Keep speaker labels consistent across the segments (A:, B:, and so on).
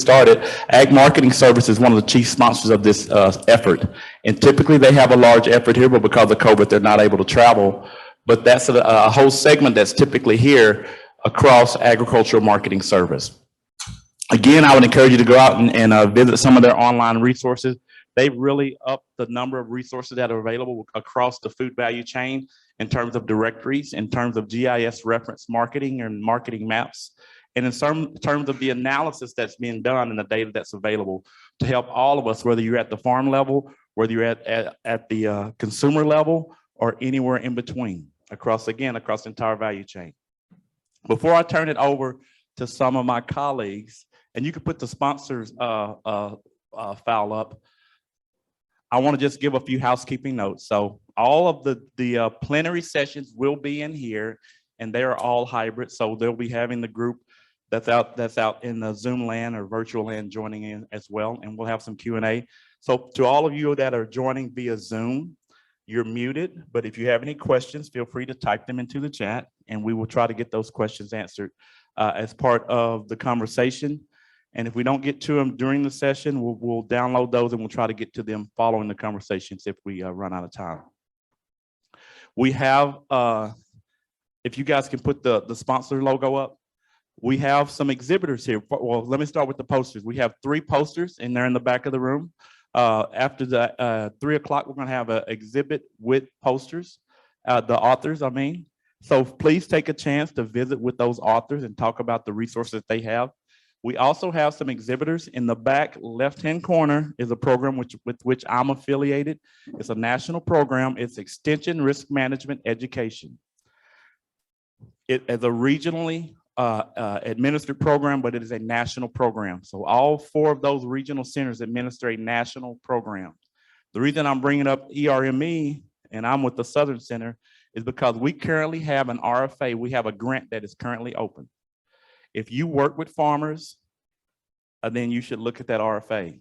A: started, Ag Marketing Service is one of the chief sponsors of this effort. And typically they have a large effort here, but because of COVID, they're not able to travel. But that's a whole segment that's typically here across Agricultural Marketing Service. Again, I would encourage you to go out and visit some of their online resources. They've really upped the number of resources that are available across the food value chain in terms of directories, in terms of GIS reference marketing and marketing maps, and in terms of the analysis that's being done and the data that's available to help all of us, whether you're at the farm level, whether you're at the consumer level, or anywhere in between, across the entire value chain. Before I turn it over to some of my colleagues, and you can put the sponsors file up, I want to just give a few housekeeping notes. So all of the plenary sessions will be in here, and they are all hybrid. So they'll be having the group that's out in the Zoom land or virtual land joining in as well, and we'll have some Q&A. So to all of you that are joining via Zoom, you're muted, but if you have any questions, feel free to type them into the chat, and we will try to get those questions answered as part of the conversation. And if we don't get to them during the session, we'll download those and we'll try to get to them following the conversations if we run out of time. We have, if you guys can put the sponsor logo up, we have some exhibitors here. Well, let me start with the posters. We have 3 posters and they're in the back of the room. After the 3 o'clock, we're gonna have an exhibit with posters, the authors, I mean. So please take a chance to visit with those authors and talk about the resources they have. We also have some exhibitors. In the back left-hand corner is a program with which I'm affiliated. It's a national program. It's Extension Risk Management Education. It is a regionally administered program, but it is a national program. So all 4 of those regional centers administer a national program. The reason I'm bringing up ERME, and I'm with the Southern Center, is because we currently have an RFA. We have a grant that is currently open. If you work with farmers, then you should look at that RFA.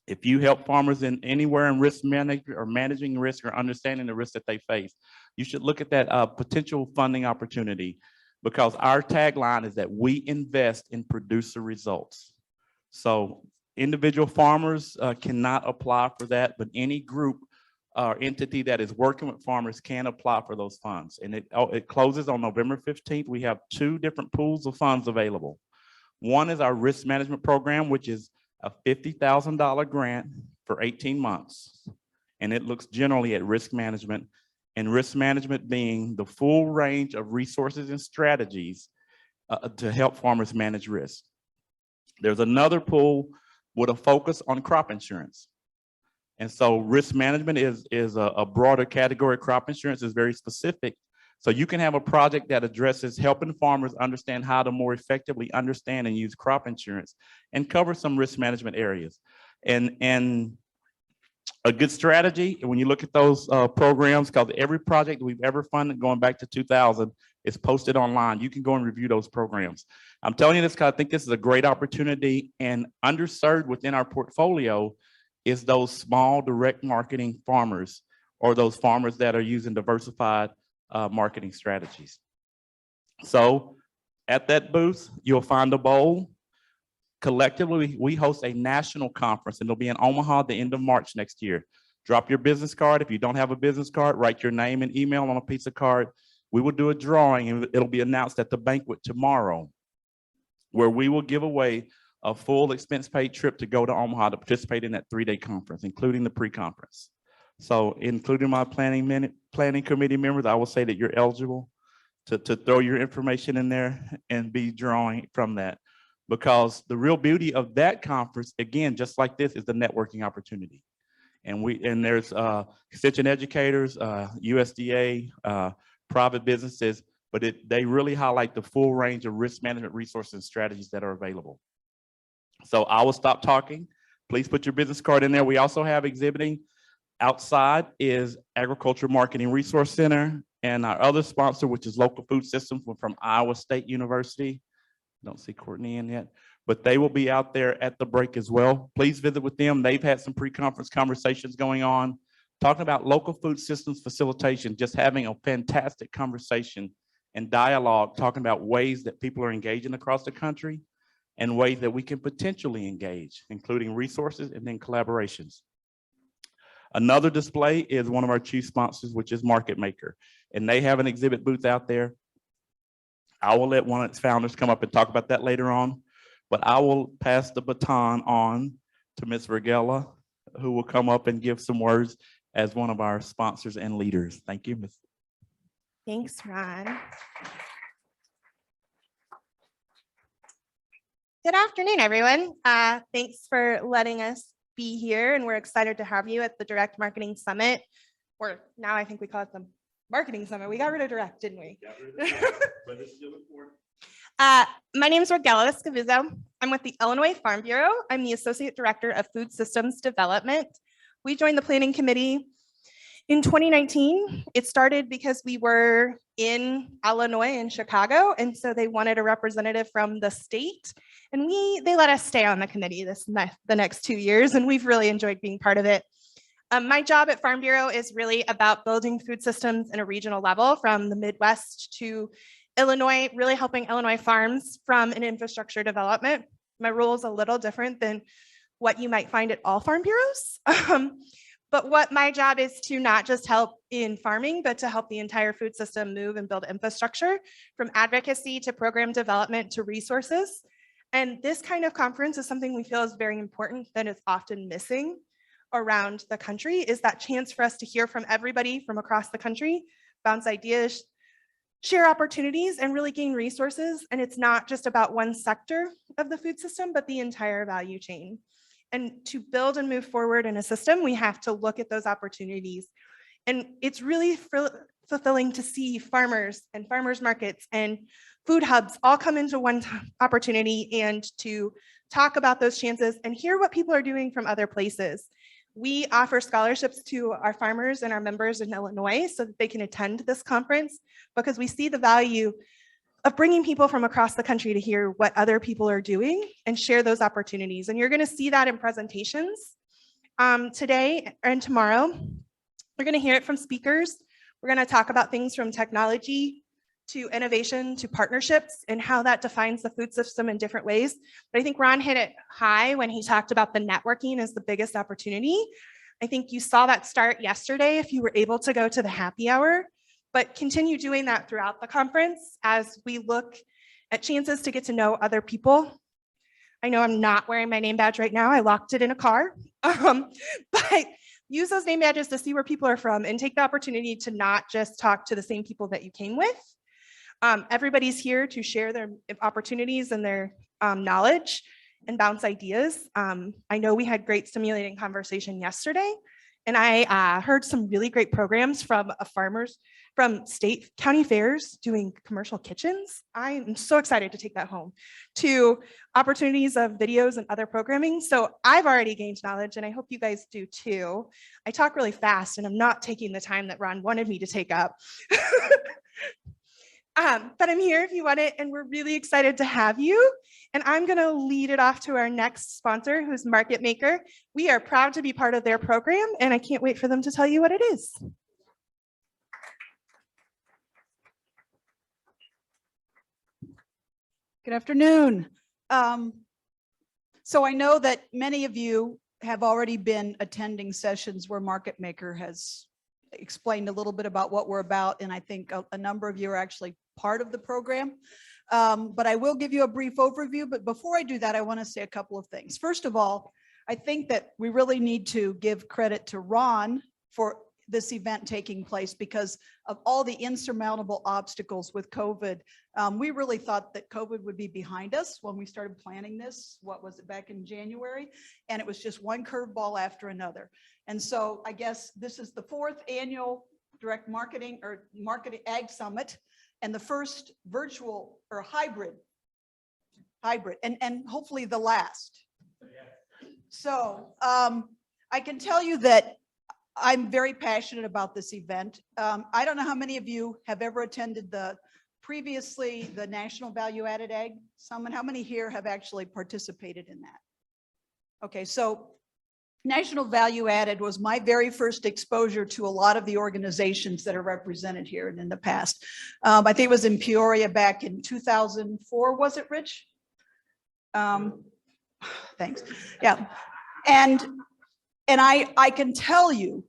A: If you help farmers in anywhere in risk management or managing risk or understanding the risk that they face, you should look at that potential funding opportunity, because our tagline is that we invest in producer results. So individual farmers cannot apply for that, but any group or entity that is working with farmers can apply for those funds. And it closes on November 15th. We have 2 different pools of funds available. One is our risk management program, which is a $50,000 grant for 18 months. And it looks generally at risk management, and risk management being the full range of resources and strategies to help farmers manage risk. There's another pool with a focus on crop insurance. And so risk management is a broader category. Crop insurance is very specific. So you can have a project that addresses helping farmers understand how to more effectively understand and use crop insurance and cover some risk management areas. And a good strategy, when you look at those programs, because every project we've ever funded going back to 2000 is posted online. You can go and review those programs. I'm telling you this because I think this is a great opportunity, and underserved within our portfolio is those small direct marketing farmers, or those farmers that are using diversified marketing strategies. So at that booth, you'll find a bowl. Collectively, we host a national conference, and it'll be in Omaha at the end of March next year. Drop your business card. If you don't have a business card, write your name and email on a piece of card. We will do a drawing, and it'll be announced at the banquet tomorrow, where we will give away a full expense-paid trip to go to Omaha to participate in that 3-day conference, including the pre-conference. So including my planning committee members, I will say that you're eligible to throw your information in there and be drawing from that. Because the real beauty of that conference, again, just like this, is the networking opportunity. And there's extension educators, USDA, private businesses, but they really highlight the full range of risk management resources and strategies that are available. So I will stop talking. Please put your business card in there. We also have exhibiting outside is Agriculture Marketing Resource Center, and our other sponsor, which is Local Food Systems from Iowa State University. Don't see Courtney in yet, but they will be out there at the break as well. Please visit with them. They've had some pre-conference conversations going on, talking about local food systems facilitation, just having a fantastic conversation and dialogue, talking about ways that people are engaging across the country and ways that we can potentially engage, including resources and then collaborations. Another display is one of our chief sponsors, which is Market Maker, and they have an exhibit booth out there. I will let one of its founders come up and talk about that later on, but I will pass the baton on to Ms. Vergella, who will come up and give some words as one of our sponsors and leaders. Thank you, Ms.
B: Thanks, Ron. Good afternoon, everyone. Thanks for letting us be here, and we're excited to have you at the Direct Marketing Summit, or now I think we call it the Marketing Summit. We got rid of Direct, didn't we? My name is Rogelio Escovizo. I'm with the Illinois Farm Bureau. I'm the Associate Director of Food Systems Development. We joined the Planning Committee in 2019. It started because we were in Illinois and Chicago, and so they wanted a representative from the state, and they let us stay on the committee the next 2 years, and we've really enjoyed being part of it. My job at Farm Bureau is really about building food systems in a regional level from the Midwest to Illinois, really helping Illinois farms from an infrastructure development. My role is a little different than what you might find at all farm bureaus. But what my job is to not just help in farming, but to help the entire food system move and build infrastructure from advocacy to program development to resources. And this kind of conference is something we feel is very important that is often missing around the country, is that chance for us to hear from everybody from across the country, bounce ideas, share opportunities, and really gain resources. And it's not just about one sector of the food system, but the entire value chain. And to build and move forward in a system, we have to look at those opportunities. And it's really fulfilling to see farmers and farmers markets and food hubs all come into one opportunity and to talk about those chances and hear what people are doing from other places. We offer scholarships to our farmers and our members in Illinois so that they can attend this conference, because we see the value of bringing people from across the country to hear what other people are doing and share those opportunities. And you're going to see that in presentations today and tomorrow. We're going to hear it from speakers. We're going to talk about things from technology to innovation to partnerships and how that defines the food system in different ways. But I think Ron hit it high when he talked about the networking as the biggest opportunity. I think you saw that start yesterday if you were able to go to the happy hour, but continue doing that throughout the conference as we look at chances to get to know other people. I know I'm not wearing my name badge right now. I locked it in a car, but use those name badges to see where people are from and take the opportunity to not just talk to the same people that you came with. Everybody's here to share their opportunities and their knowledge and bounce ideas. I know we had great stimulating conversation yesterday, and I heard some really great programs from farmers from state county fairs doing commercial kitchens. I am so excited to take that home, to opportunities of videos and other programming. So I've already gained knowledge, and I hope you guys do too. I talk really fast, and I'm not taking the time that Ron wanted me to take up. But I'm here if you want it, and we're really excited to have you. And I'm going to lead it off to our next sponsor, who's Market Maker. We are proud to be part of their program, and I can't wait for them to tell you what it is.
C: Good afternoon. So I know that many of you have already been attending sessions where Market Maker has explained a little bit about what we're about, and I think a number of you are actually part of the program. But I will give you a brief overview. But before I do that, I want to say a couple of things. First of all, I think that we really need to give credit to Ron for this event taking place because of all the insurmountable obstacles with COVID. We really thought that COVID would be behind us when we started planning this. What was it, back in January? And it was just one curveball after another. And so I guess this is the 4th annual Direct Marketing or Marketing Ag Summit, and the first virtual or hybrid, and hopefully the last. So I can tell you that I'm very passionate about this event. I don't know how many of you have ever attended the National Value Added Ag Summit. How many here have actually participated in that? Okay, so National Value Added was my very first exposure to a lot of the organizations that are represented here and in the past. I think it was in Peoria back in 2004, was it, Rich? Thanks. Yeah. And I can tell you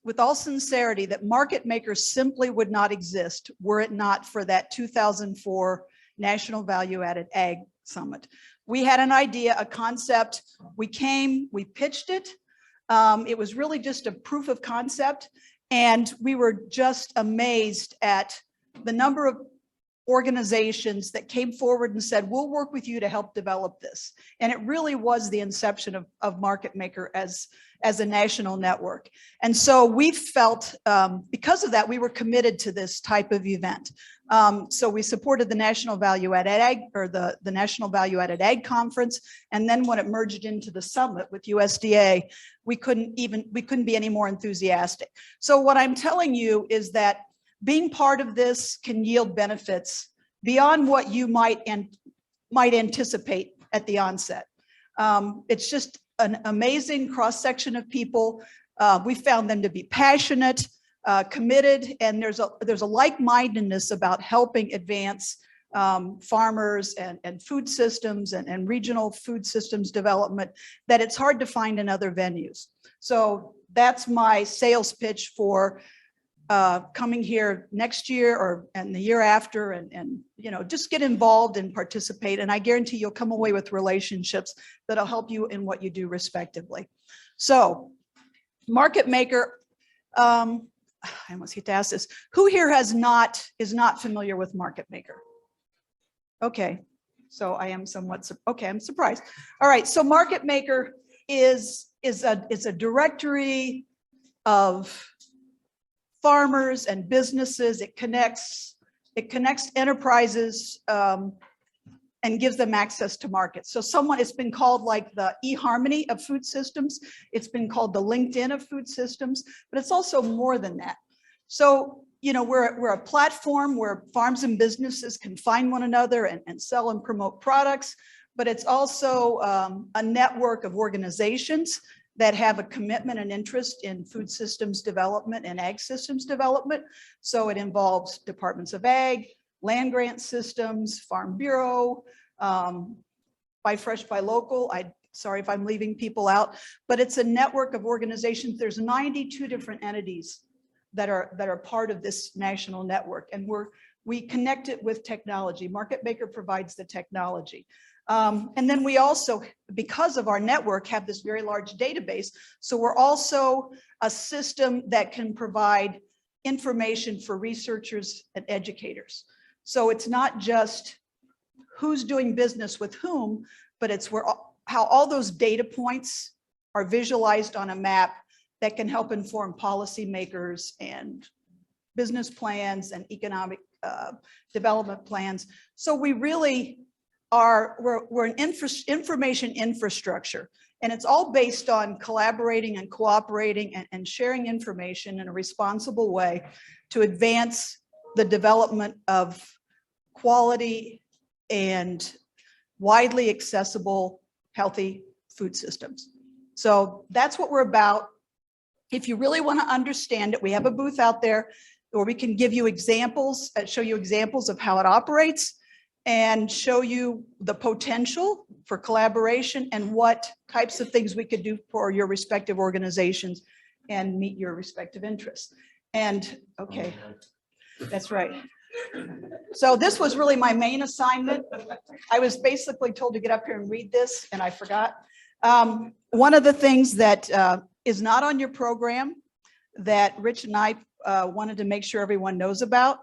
C: with all sincerity that market makers simply would not exist were it not for that 2004 National Value Added Ag Summit. We had an idea, a concept. We came, we pitched it. It was really just a proof of concept. And we were just amazed at the number of organizations that came forward and said, we'll work with you to help develop this. And it really was the inception of Market Maker as a national network. And so we felt, because of that, we were committed to this type of event. So we supported the National Value Added Ag, or the National Value Added Ag Conference. And then when it merged into the summit with USDA, we couldn't be any more enthusiastic. So what I'm telling you is that being part of this can yield benefits beyond what you might anticipate at the onset. It's just an amazing cross-section of people. We found them to be passionate, committed, and there's a like-mindedness about helping advance farmers and food systems and regional food systems development that it's hard to find in other venues. So that's my sales pitch for coming here next year and the year after, and just get involved and participate. And I guarantee you'll come away with relationships that'll help you in what you do respectively. So Market Maker, I almost hate to ask this. Who here is not familiar with Market Maker? Okay, so I am somewhat, okay, I'm surprised. All right, so Market Maker is a directory of farmers and businesses. It connects enterprises and gives them access to markets. So it's been called like the eHarmony of food systems. It's been called the LinkedIn of food systems, but it's also more than that. So, we're a platform where farms and businesses can find one another and sell and promote products, but it's also a network of organizations that have a commitment and interest in food systems development and ag systems development. So it involves departments of ag, land grant systems, Farm Bureau, Buy Fresh, Buy Local. Sorry if I'm leaving people out, but it's a network of organizations. There's 92 different entities that are part of this national network, and we connect it with technology. Market Maker provides the technology. And then we also, because of our network, have this very large database. So we're also a system that can provide information for researchers and educators. So it's not just who's doing business with whom, but it's how all those data points are visualized on a map that can help inform policymakers and business plans and economic development plans. So we really we're an information infrastructure, and it's all based on collaborating and cooperating and sharing information in a responsible way to advance the development of quality and widely accessible, healthy food systems. So that's what we're about. If you really want to understand it, we have a booth out there where we can give you examples, show you examples of how it operates, and show you the potential for collaboration and what types of things we could do for your respective organizations and meet your respective interests. And okay, that's right. So this was really my main assignment. I was basically told to get up here and read this, and I forgot. One of the things that is not on your program that Rich and I wanted to make sure everyone knows about,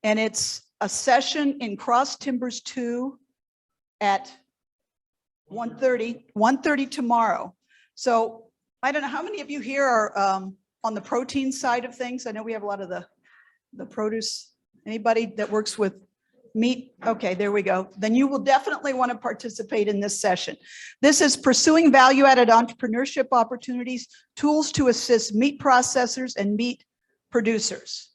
C: and it's a session in Cross Timbers 2 at 1:30 tomorrow. So I don't know how many of you here are on the protein side of things. I know we have a lot of the produce. Anybody that works with meat? Okay, there we go. Then you will definitely want to participate in this session. This is Pursuing Value-Added Entrepreneurship Opportunities, Tools to Assist Meat Processors and Meat Producers.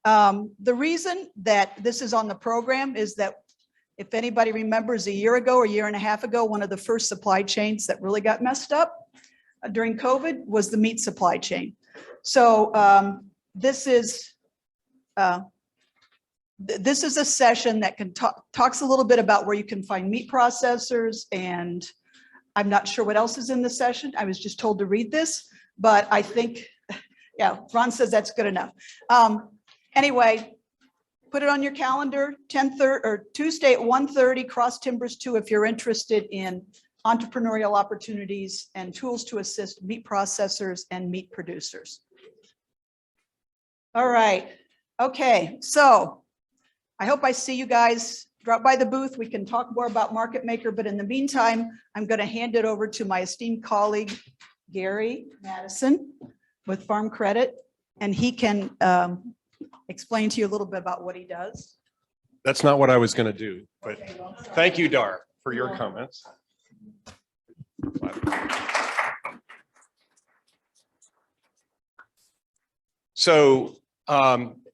C: The reason that this is on the program is that if anybody remembers a year ago or a year and a half ago, one of the first supply chains that really got messed up during COVID was the meat supply chain. So this is this is a session that can talks a little bit about where you can find meat processors, and I'm not sure what else is in the session. I was just told to read this, but I think, yeah, Ron says that's good enough. Anyway, put it on your calendar, 10:30 or Tuesday at 1:30, Cross Timbers 2, if you're interested in entrepreneurial opportunities and tools to assist meat processors and meat producers. All right. Okay. So I hope I see you guys. Drop by the booth. We can talk more about Market Maker, but in the meantime, I'm going to hand it over to my esteemed colleague, Gary Madison with Farm Credit, and he can explain to you a little bit about what he does.
D: That's not what I was going to do, but
C: Okay, well, sorry.
D: thank you, Dar, for your comments. So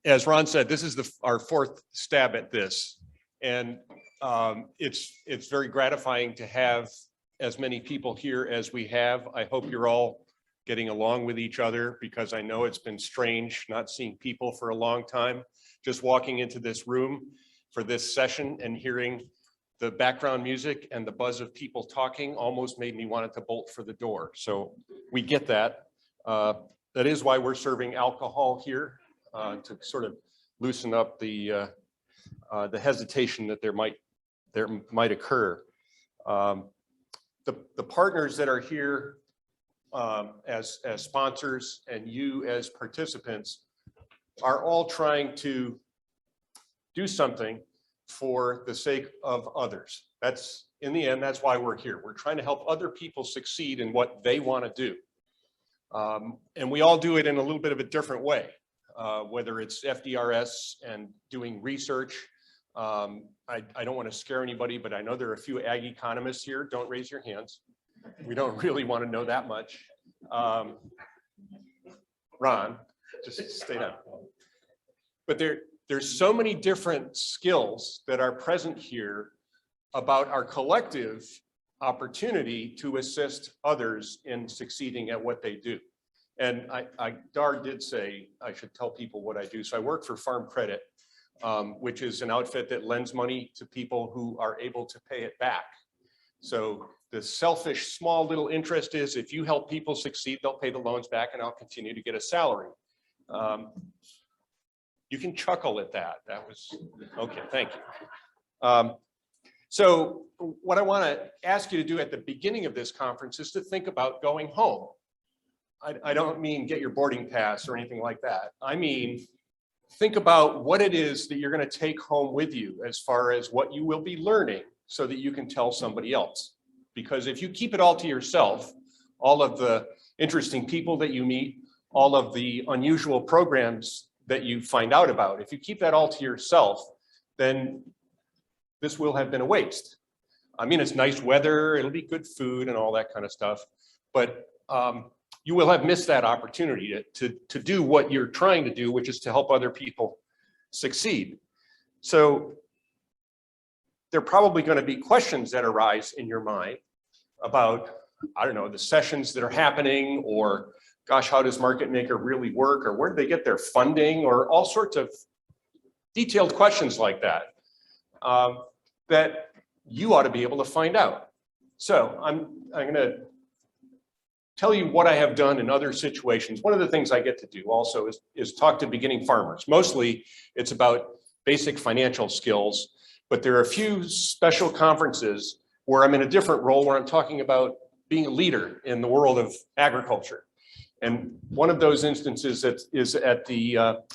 D: as Ron said, this is our fourth stab at this. And it's very gratifying to have as many people here as we have. I hope you're all getting along with each other, because I know it's been strange not seeing people for a long time. Just walking into this room for this session and hearing the background music and the buzz of people talking almost made me want to bolt for the door. So we get that. That is why we're serving alcohol here, to sort of loosen up the hesitation that there might occur. The partners that are here as sponsors and you as participants are all trying to do something for the sake of others. That's, in the end, that's why we're here. We're trying to help other people succeed in what they want to do. And we all do it in a little bit of a different way, whether it's FDRS and doing research. I don't want to scare anybody, but I know there are a few ag economists here. Don't raise your hands. We don't really want to know that much. Ron, just stay down. But there's so many different skills that are present here about our collective opportunity to assist others in succeeding at what they do. And Dar did say I should tell people what I do. So I work for Farm Credit, which is an outfit that lends money to people who are able to pay it back. So the selfish small little interest is, if you help people succeed, they'll pay the loans back and I'll continue to get a salary. You can chuckle at that. That was okay. Thank you. So what I want to ask you to do at the beginning of this conference is to think about going home. I don't mean get your boarding pass or anything like that. I mean, think about what it is that you're going to take home with you as far as what you will be learning, so that you can tell somebody else. Because if you keep it all to yourself, all of the interesting people that you meet, all of the unusual programs that you find out about, if you keep that all to yourself, then this will have been a waste. I mean, it's nice weather, it'll be good food and all that kind of stuff, but you will have missed that opportunity to do what you're trying to do, which is to help other people succeed. So there are probably going to be questions that arise in your mind about, I don't know, the sessions that are happening, or gosh, how does Market Maker really work, or where do they get their funding, or all sorts of detailed questions like that, that you ought to be able to find out. So I'm going to tell you what I have done in other situations. One of the things I get to do also is talk to beginning farmers. Mostly it's about basic financial skills, but there are a few special conferences where I'm in a different role, where I'm talking about being a leader in the world of agriculture. And one of those instances is at the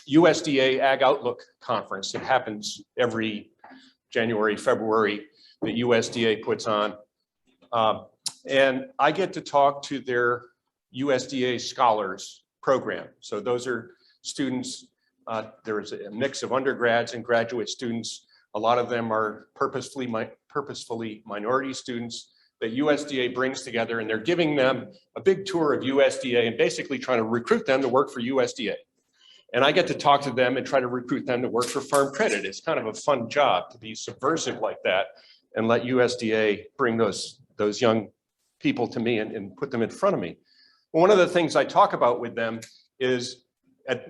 D: USDA Ag Outlook Conference. It happens every January, February, that USDA puts on. And I get to talk to their USDA Scholars program. So those are students, there is a mix of undergrads and graduate students. A lot of them are purposefully minority students that USDA brings together, and they're giving them a big tour of USDA and basically trying to recruit them to work for USDA. And I get to talk to them and try to recruit them to work for Farm Credit. It's kind of a fun job to be subversive like that and let USDA bring those young people to me and put them in front of me. One of the things I talk about with them is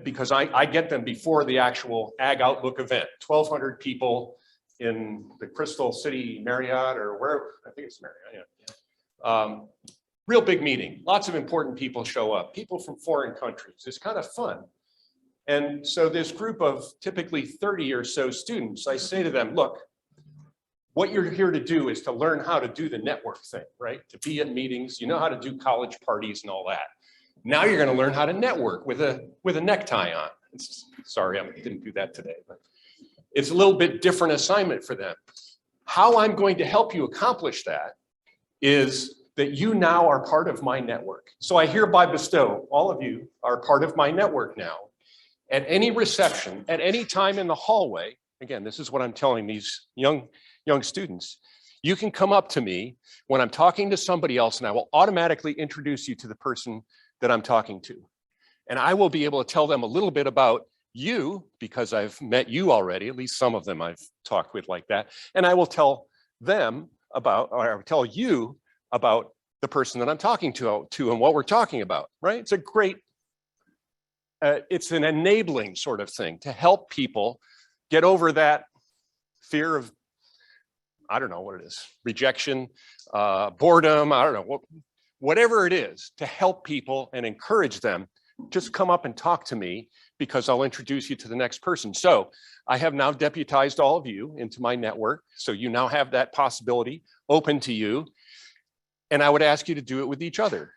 D: because I get them before the actual Ag Outlook event. 1,200 people in the Crystal City Marriott or where, I think it's Marriott, yeah. Real big meeting. Lots of important people show up, people from foreign countries. It's kind of fun. And so this group of typically 30 or so students, I say to them, look, what you're here to do is to learn how to do the network thing, right? To be at meetings, you know how to do college parties and all that. Now you're going to learn how to network with a necktie on. Sorry, I didn't do that today, but it's a little bit different assignment for them. How I'm going to help you accomplish that is that you now are part of my network. So I hereby bestow, all of you are part of my network now. At any reception, at any time in the hallway, again, this is what I'm telling these young students, you can come up to me when I'm talking to somebody else and I will automatically introduce you to the person that I'm talking to. And I will be able to tell them a little bit about you because I've met you already, at least some of them I've talked with like that. And I will tell them about, or I will tell you about the person that I'm talking to and what we're talking about, right? It's a great, it's an enabling sort of thing to help people get over that fear of, I don't know what it is, rejection, boredom, I don't know, whatever it is, to help people and encourage them, just come up and talk to me because I'll introduce you to the next person. So I have now deputized all of you into my network. So you now have that possibility open to you. And I would ask you to do it with each other,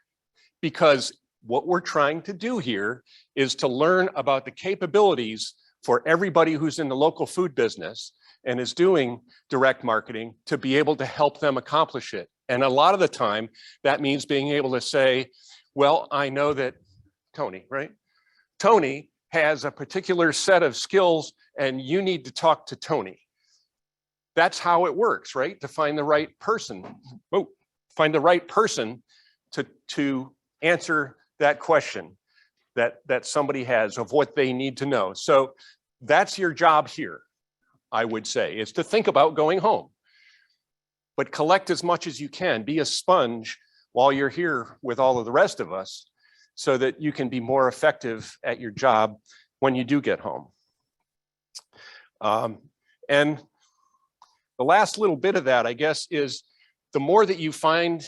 D: because what we're trying to do here is to learn about the capabilities for everybody who's in the local food business and is doing direct marketing to be able to help them accomplish it. And a lot of the time, that means being able to say, well, I know that Tony, right? Tony has a particular set of skills and you need to talk to Tony. That's how it works, right? To find the right person. Oh, find the right person to answer that question that somebody has of what they need to know. So that's your job here, I would say, is to think about going home. But collect as much as you can. Be a sponge while you're here with all of the rest of us so that you can be more effective at your job when you do get home. And the last little bit of that, I guess, is the more that you find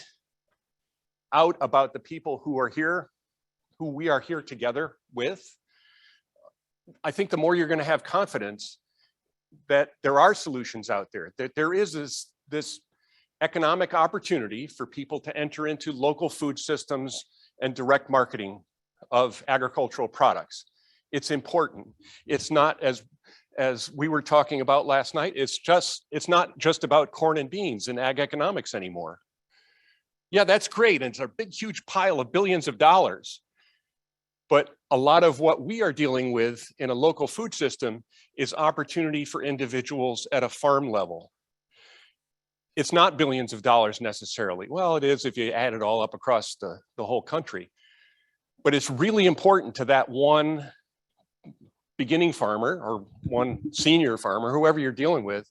D: out about the people who are here, who we are here together with, I think the more you're going to have confidence that there are solutions out there, that there is this economic opportunity for people to enter into local food systems and direct marketing of agricultural products. It's important. It's not, as we were talking about last night, it's not just about corn and beans and ag economics anymore. Yeah, that's great. And it's a big, huge pile of billions of dollars. But a lot of what we are dealing with in a local food system is opportunity for individuals at a farm level. It's not billions of dollars necessarily. Well, it is if you add it all up across the whole country. But it's really important to that one beginning farmer or one senior farmer, whoever you're dealing with,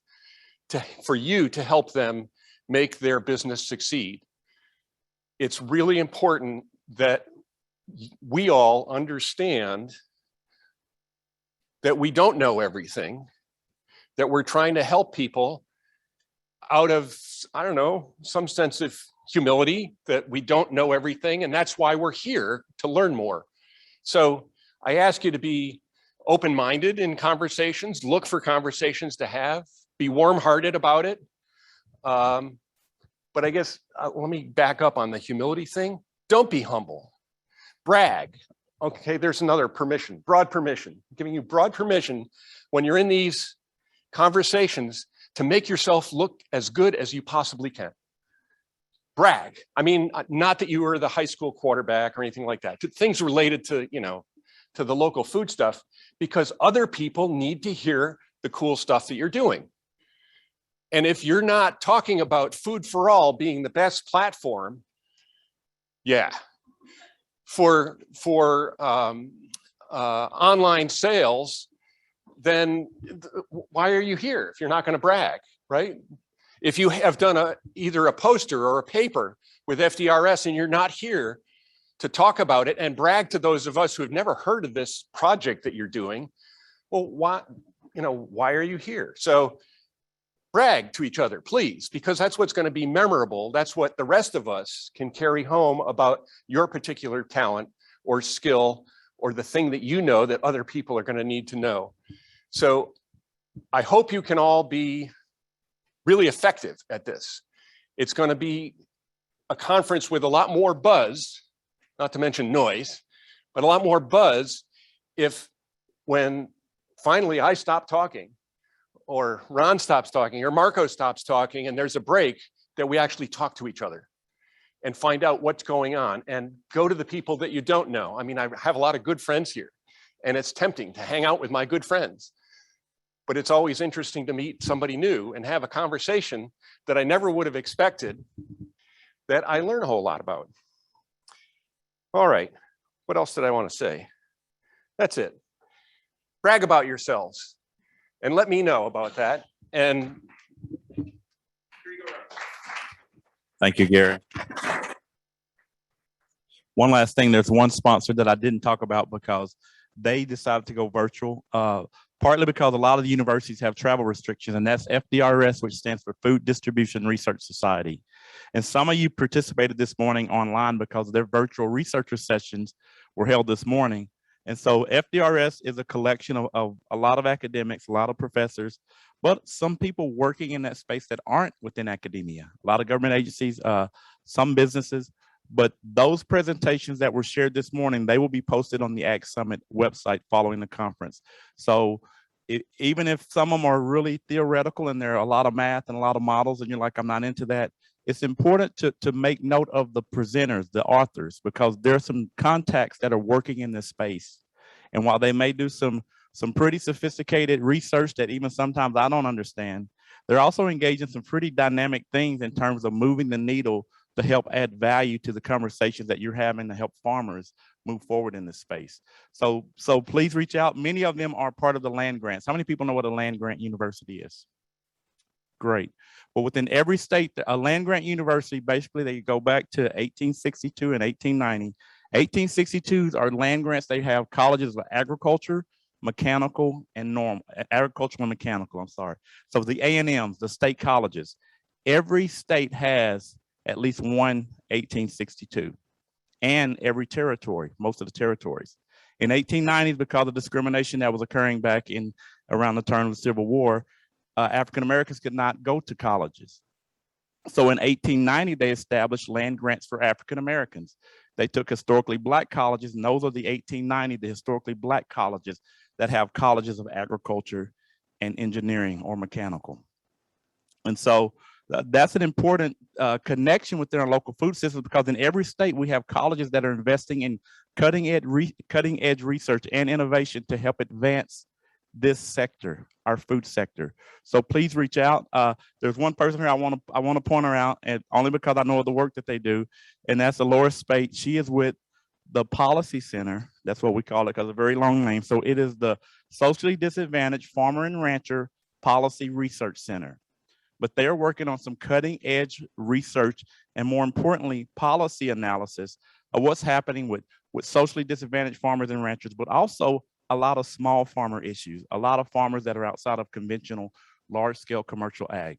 D: for you to help them make their business succeed. It's really important that we all understand that we don't know everything, that we're trying to help people out of, I don't know, some sense of humility that we don't know everything. And that's why we're here, to learn more. So I ask you to be open-minded in conversations, look for conversations to have, be warm-hearted about it. But I guess, let me back up on the humility thing. Don't be humble. Brag. Okay, there's another permission, broad permission. I'm giving you broad permission when you're in these conversations to make yourself look as good as you possibly can. Brag. I mean, not that you were the high school quarterback or anything like that. Things related to, to the local food stuff, because other people need to hear the cool stuff that you're doing. And if you're not talking about Food for All being the best platform, yeah, for online sales, then why are you here if you're not going to brag, right? If you have done either a poster or a paper with FDRS and you're not here to talk about it and brag to those of us who have never heard of this project that you're doing. Well, why are you here? So brag to each other, please, because that's what's going to be memorable. That's what the rest of us can carry home about your particular talent or skill or the thing that you know that other people are going to need to know. So I hope you can all be really effective at this. It's going to be a conference with a lot more buzz, not to mention noise, but a lot more buzz if when finally I stop talking, or Ron stops talking, or Marco stops talking, and there's a break, that we actually talk to each other and find out what's going on and go to the people that you don't know. I mean, I have a lot of good friends here, and it's tempting to hang out with my good friends. But it's always interesting to meet somebody new and have a conversation that I never would have expected that I learn a whole lot about. All right, what else did I want to say? That's it. Brag about yourselves and let me know about that. And
A: Thank you, Gary. One last thing, there's one sponsor that I didn't talk about because they decided to go virtual, partly because a lot of the universities have travel restrictions, and that's FDRS, which stands for Food Distribution Research Society. And some of you participated this morning online because their virtual researcher sessions were held this morning. And so FDRS is a collection of a lot of academics, a lot of professors, but some people working in that space that aren't within academia, a lot of government agencies, some businesses. But those presentations that were shared this morning, they will be posted on the Ag Summit website following the conference. So even if some of them are really theoretical and there are a lot of math and a lot of models and you're like, I'm not into that, it's important to make note of the presenters, the authors, because there are some contacts that are working in this space. And while they may do some pretty sophisticated research that even sometimes I don't understand, they're also engaged in some pretty dynamic things in terms of moving the needle to help add value to the conversations that you're having to help farmers move forward in this space. So please reach out. Many of them are part of the land grants. How many people know what a land grant university is? Great. But within every state, a land grant university, basically they go back to 1862 and 1890. 1862s are land grants. They have colleges of agriculture, mechanical, and agricultural and mechanical, I'm sorry. So the A&Ms, the state colleges, every state has at least one 1862, and every territory, most of the territories. In 1890s, because of discrimination that was occurring back in around the turn of the Civil War, African Americans could not go to colleges. So in 1890, they established land grants for African Americans. They took historically Black colleges, and those are the 1890, the historically Black colleges that have colleges of agriculture and engineering or mechanical. And so that's an important connection within our local food system, because in every state we have colleges that are investing in cutting edge research and innovation to help advance this sector, our food sector. So please reach out. There's one person here I want to point her out, and only because I know the work that they do, and that's Dolores Spate. She is with the Policy Center. That's what we call it because it's a very long name. So it is the Socially Disadvantaged Farmer and Rancher Policy Research Center. But they are working on some cutting edge research and, more importantly, policy analysis of what's happening with socially disadvantaged farmers and ranchers, but also a lot of small farmer issues, a lot of farmers that are outside of conventional large scale commercial ag.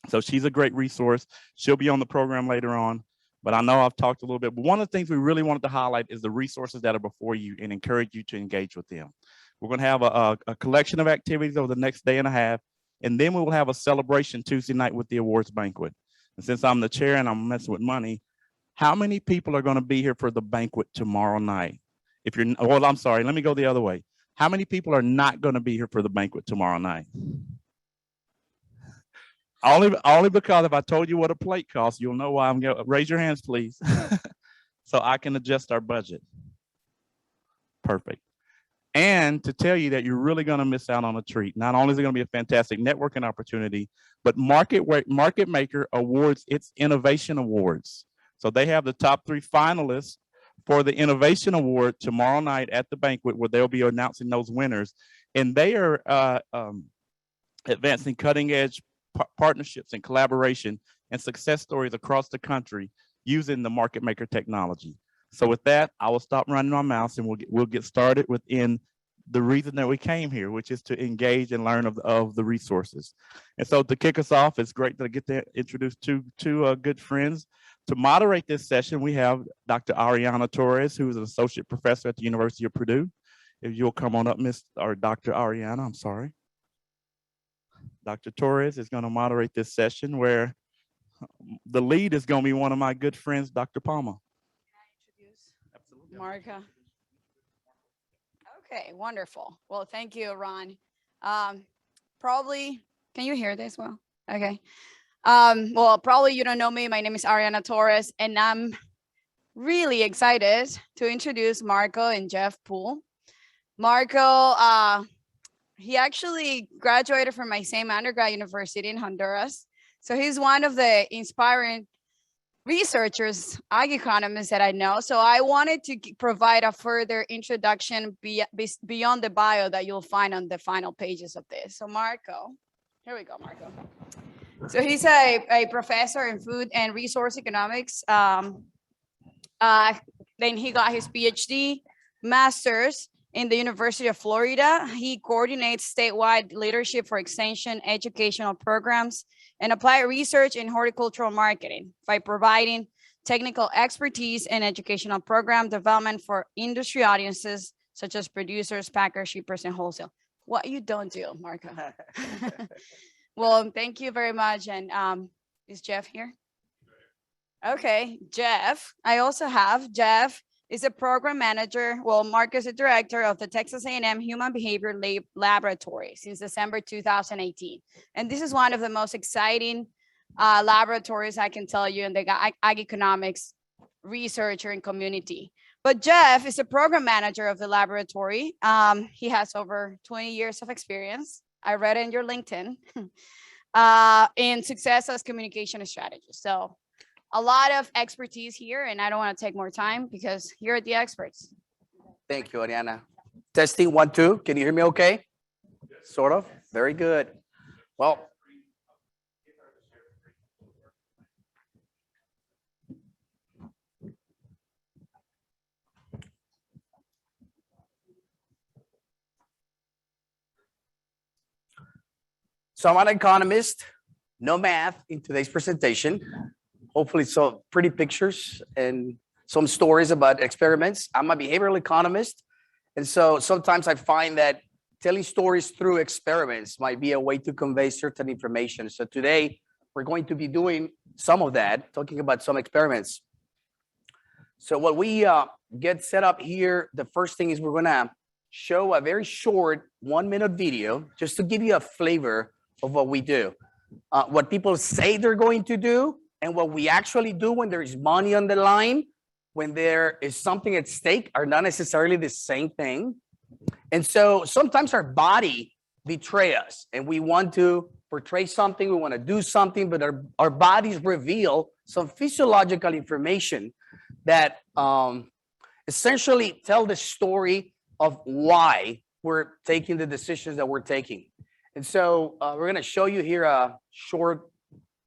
A: So she's a great resource. She'll be on the program later on, but I know I've talked a little bit, but one of the things we really wanted to highlight is the resources that are before you and encourage you to engage with them. We're going to have a collection of activities over the next day and a half. And then we will have a celebration Tuesday night with the awards banquet. And since I'm the chair and I'm messing with money, how many people are going to be here for the banquet tomorrow night? If you're, well, I'm sorry, let me go the other way. How many people are not going to be here for the banquet tomorrow night? Only because if I told you what a plate costs, you'll know why I'm going. Raise your hands, please, so I can adjust our budget. Perfect. And to tell you that you're really going to miss out on a treat. Not only is it going to be a fantastic networking opportunity, but Market Maker awards its Innovation Awards. So they have the top 3 finalists for the Innovation Award tomorrow night at the banquet, where they'll be announcing those winners. And they are advancing cutting edge partnerships and collaboration and success stories across the country using the Market Maker technology. So with that, I will stop running my mouth and we'll get started within the reason that we came here, which is to engage and learn of the resources. And so to kick us off, it's great to get to introduce two good friends. To moderate this session, we have Dr. Ariana Torres, who is an associate professor at the University of Purdue. If you'll come on up, Dr. Ariana, I'm sorry. Dr. Torres is going to moderate this session where the lead is going to be one of my good friends, Dr. Palmer.
E: Absolutely. Marka. Okay, wonderful. Well, thank you, Ron. Probably, can you hear this well? Okay. Well, probably you don't know me. My name is Ariana Torres, and I'm really excited to introduce Marco and Jeff Poole. Marco, he actually graduated from my same undergrad university in Honduras. So he's one of the inspiring researchers, ag economists that I know. So I wanted to provide a further introduction beyond the bio that you'll find on the final pages of this. So Marco, here we go, Marco. So he's a professor in food and resource economics. Then he got his PhD, master's in the University of Florida. He coordinates statewide leadership for extension educational programs and applied research in horticultural marketing by providing technical expertise and educational program development for industry audiences, such as producers, packers, shippers, and wholesale. What you don't do, Marco. Well, thank you very much. And is Jeff here? Okay, Jeff. I also have Jeff is a program manager. Well, Mark is a director of the Texas A&M Human Behavior Laboratory since December 2018. And this is one of the most exciting laboratories I can tell you in the ag economics researcher and community. But Jeff is a program manager of the laboratory. He has over 20 years of experience. I read in your LinkedIn in success as communication strategist. So a lot of expertise here, and I don't want to take more time because you're the experts.
F: Thank you, Ariana. Testing 1, 2. Can you hear me okay? Sort of. Very good. Well, so I'm an economist, no math in today's presentation. Hopefully some pretty pictures and some stories about experiments. I'm a behavioral economist. And so sometimes I find that telling stories through experiments might be a way to convey certain information. So today we're going to be doing some of that, talking about some experiments. So what we get set up here, the first thing is we're gonna show a very short 1-minute video just to give you a flavor of what we do. What people say they're going to do, and what we actually do when there is money on the line, when there is something at stake, are not necessarily the same thing. And so sometimes our body betrays us and we want to portray something, we want to do something, but our bodies reveal some physiological information that essentially tell the story of why we're taking the decisions that we're taking. And so we're going to show you here a short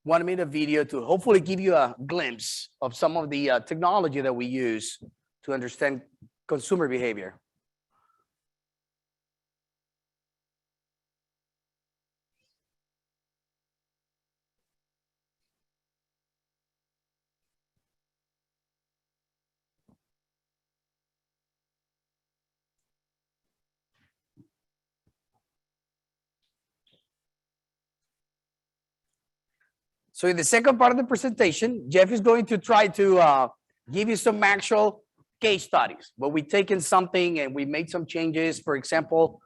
F: 1-minute video to hopefully give you a glimpse of some of the technology that we use to understand consumer behavior. So in the second part of the presentation, Jeff is going to try to give you some actual case studies, but we've taken something and we made some changes. For example,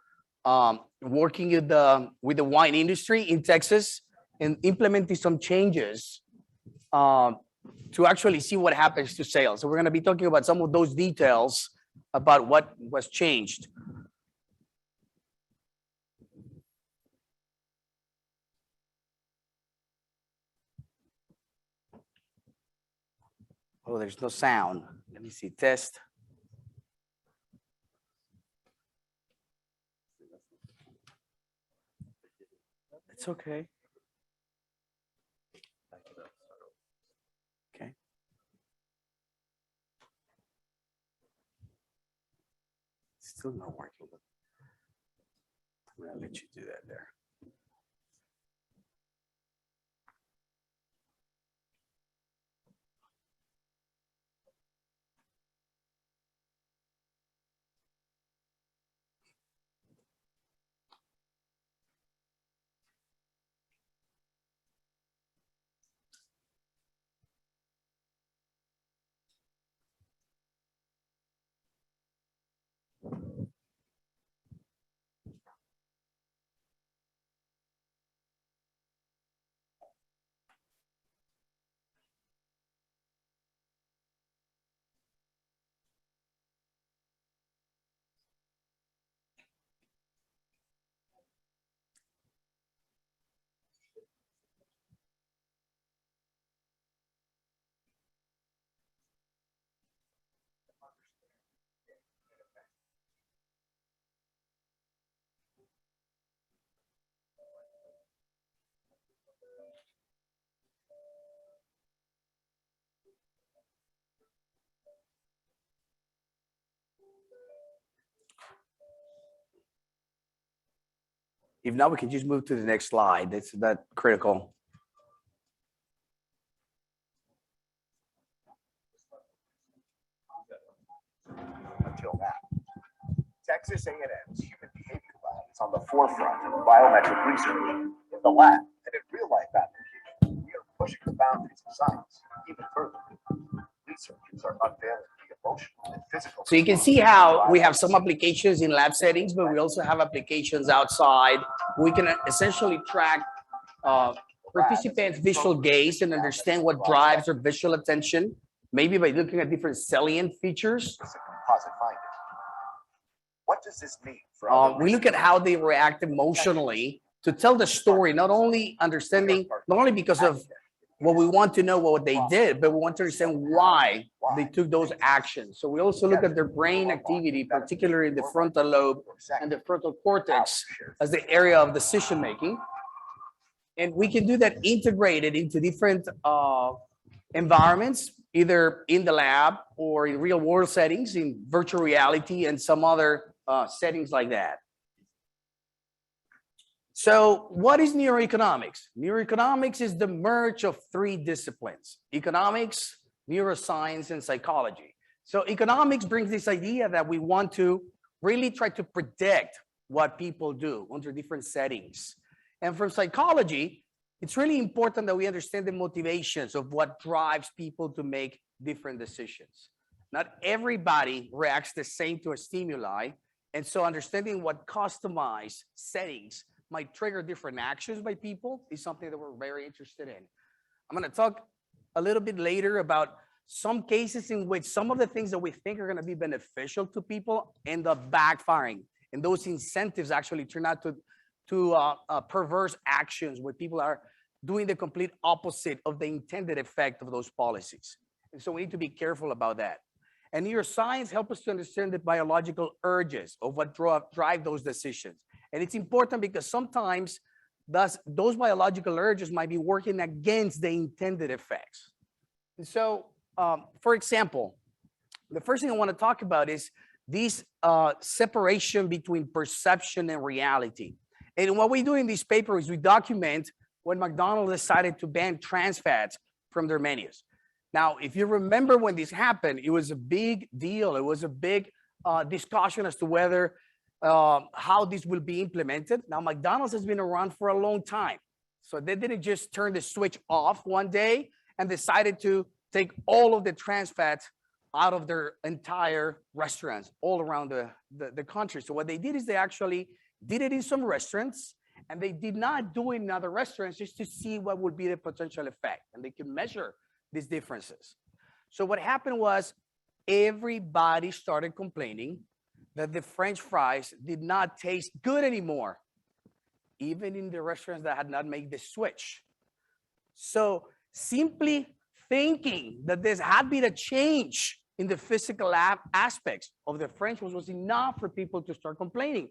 F: working with the wine industry in Texas and implementing some changes to actually see what happens to sales. So we're going to be talking about some of those details about what was changed. Oh, there's no sound. Let me see, test. It's okay. Okay. still not working. I'm gonna let you do that there. If not, we can just move to the next slide. That's that critical.
G: Until now, Texas A&M's Human Behavior Lab is on the forefront of biometric research. In the lab and in real-life applications, we are pushing the boundaries of science even further. Researchers are unveiling the emotional and physical.
F: So you can see how we have some applications in lab settings, but we also have applications outside. We can essentially track participants' visual gaze and understand what drives their visual attention, maybe by looking at different salient features.
G: Composite finding. What does this mean for
F: We look at how they react emotionally to tell the story, not only because of what we want to know what they did, but we want to understand why they took those actions. So we also look at their brain activity, particularly the frontal lobe and the frontal cortex as the area of decision making. And we can do that integrated into different environments, either in the lab or in real world settings, in virtual reality and some other settings like that. So what is neuroeconomics? Neuroeconomics is the merge of three disciplines: economics, neuroscience, and psychology. So economics brings this idea that we want to really try to predict what people do under different settings. And from psychology, it's really important that we understand the motivations of what drives people to make different decisions. Not everybody reacts the same to a stimuli. And so understanding what customized settings might trigger different actions by people is something that we're very interested in. I'm going to talk a little bit later about some cases in which some of the things that we think are going to be beneficial to people end up backfiring. And those incentives actually turn out to perverse actions where people are doing the complete opposite of the intended effect of those policies. And so we need to be careful about that. And neuroscience helps us to understand the biological urges of what drive those decisions. And it's important because sometimes those biological urges might be working against the intended effects. And so, for example, the first thing I want to talk about is this separation between perception and reality. And what we do in this paper is we document when McDonald's decided to ban trans fats from their menus. Now, if you remember when this happened, it was a big deal. It was a big discussion as to whether how this will be implemented. Now, McDonald's has been around for a long time. So they didn't just turn the switch off one day and decided to take all of the trans fats out of their entire restaurants all around the country. So what they did is they actually did it in some restaurants, and they did not do it in other restaurants just to see what would be the potential effect. And they could measure these differences. So what happened was everybody started complaining that the French fries did not taste good anymore, even in the restaurants that had not made the switch. So simply thinking that there had been a change in the physical aspects of the French was enough for people to start complaining.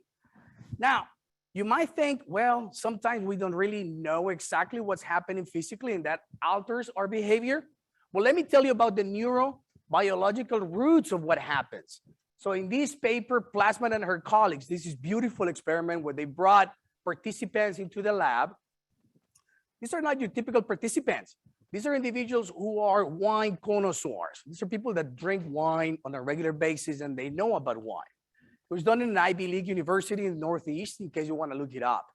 F: Now, you might think, well, sometimes we don't really know exactly what's happening physically and that alters our behavior. Well, let me tell you about the neurobiological roots of what happens. So in this paper, Plasman and her colleagues, this is beautiful experiment where they brought participants into the lab. These are not your typical participants. These are individuals who are wine connoisseurs. These are people that drink wine on a regular basis and they know about wine. It was done in an Ivy League university in the Northeast, in case you want to look it up.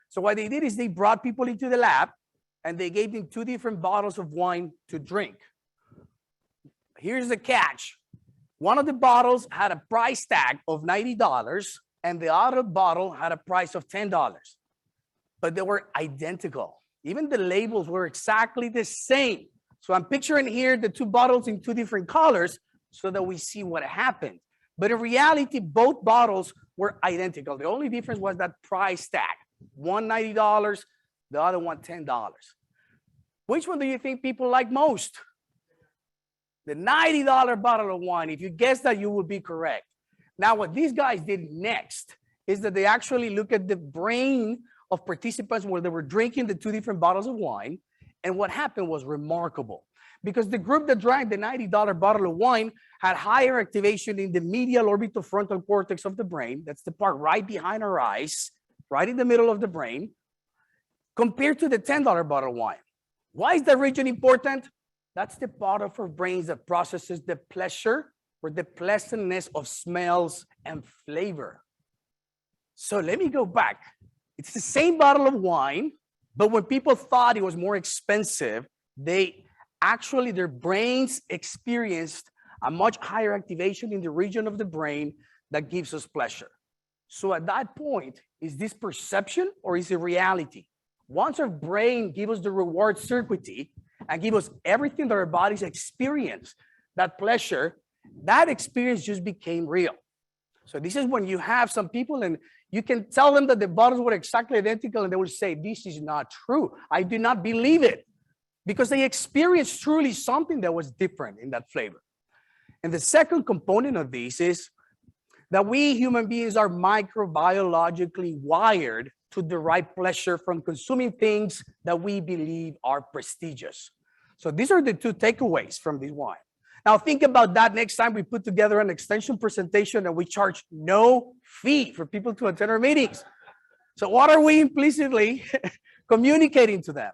F: So what they did is they brought people into the lab and they gave them 2 different bottles of wine to drink. Here's the catch. One of the bottles had a price tag of $90 and the other bottle had a price of $10, but they were identical. Even the labels were exactly the same. So I'm picturing here the 2 bottles in 2 different colors so that we see what happened. But in reality, both bottles were identical. The only difference was that price tag. One $90, the other one $10. Which one do you think people like most? The $90 bottle of wine. If you guess that, you would be correct. Now, what these guys did next is that they actually look at the brain of participants where they were drinking the 2 different bottles of wine. And what happened was remarkable, because the group that drank the $90 bottle of wine had higher activation in the medial orbitofrontal cortex of the brain. That's the part right behind our eyes, right in the middle of the brain, compared to the $10 bottle of wine. Why is that region important? That's the part of our brains that processes the pleasure or the pleasantness of smells and flavor. So let me go back. It's the same bottle of wine, but when people thought it was more expensive, their brains experienced a much higher activation in the region of the brain that gives us pleasure. So at that point, is this perception or is it reality? Once our brain gives us the reward circuitry and give us everything that our bodies experience, that pleasure, that experience just became real. So this is when you have some people and you can tell them that the bottles were exactly identical and they will say, this is not true. I do not believe it, because they experienced truly something that was different in that flavor. And the second component of this is that we human beings are microbiologically wired to derive pleasure from consuming things that we believe are prestigious. So these are the 2 takeaways from this wine. Now think about that next time we put together an extension presentation and we charge no fee for people to attend our meetings. So what are we implicitly communicating to them?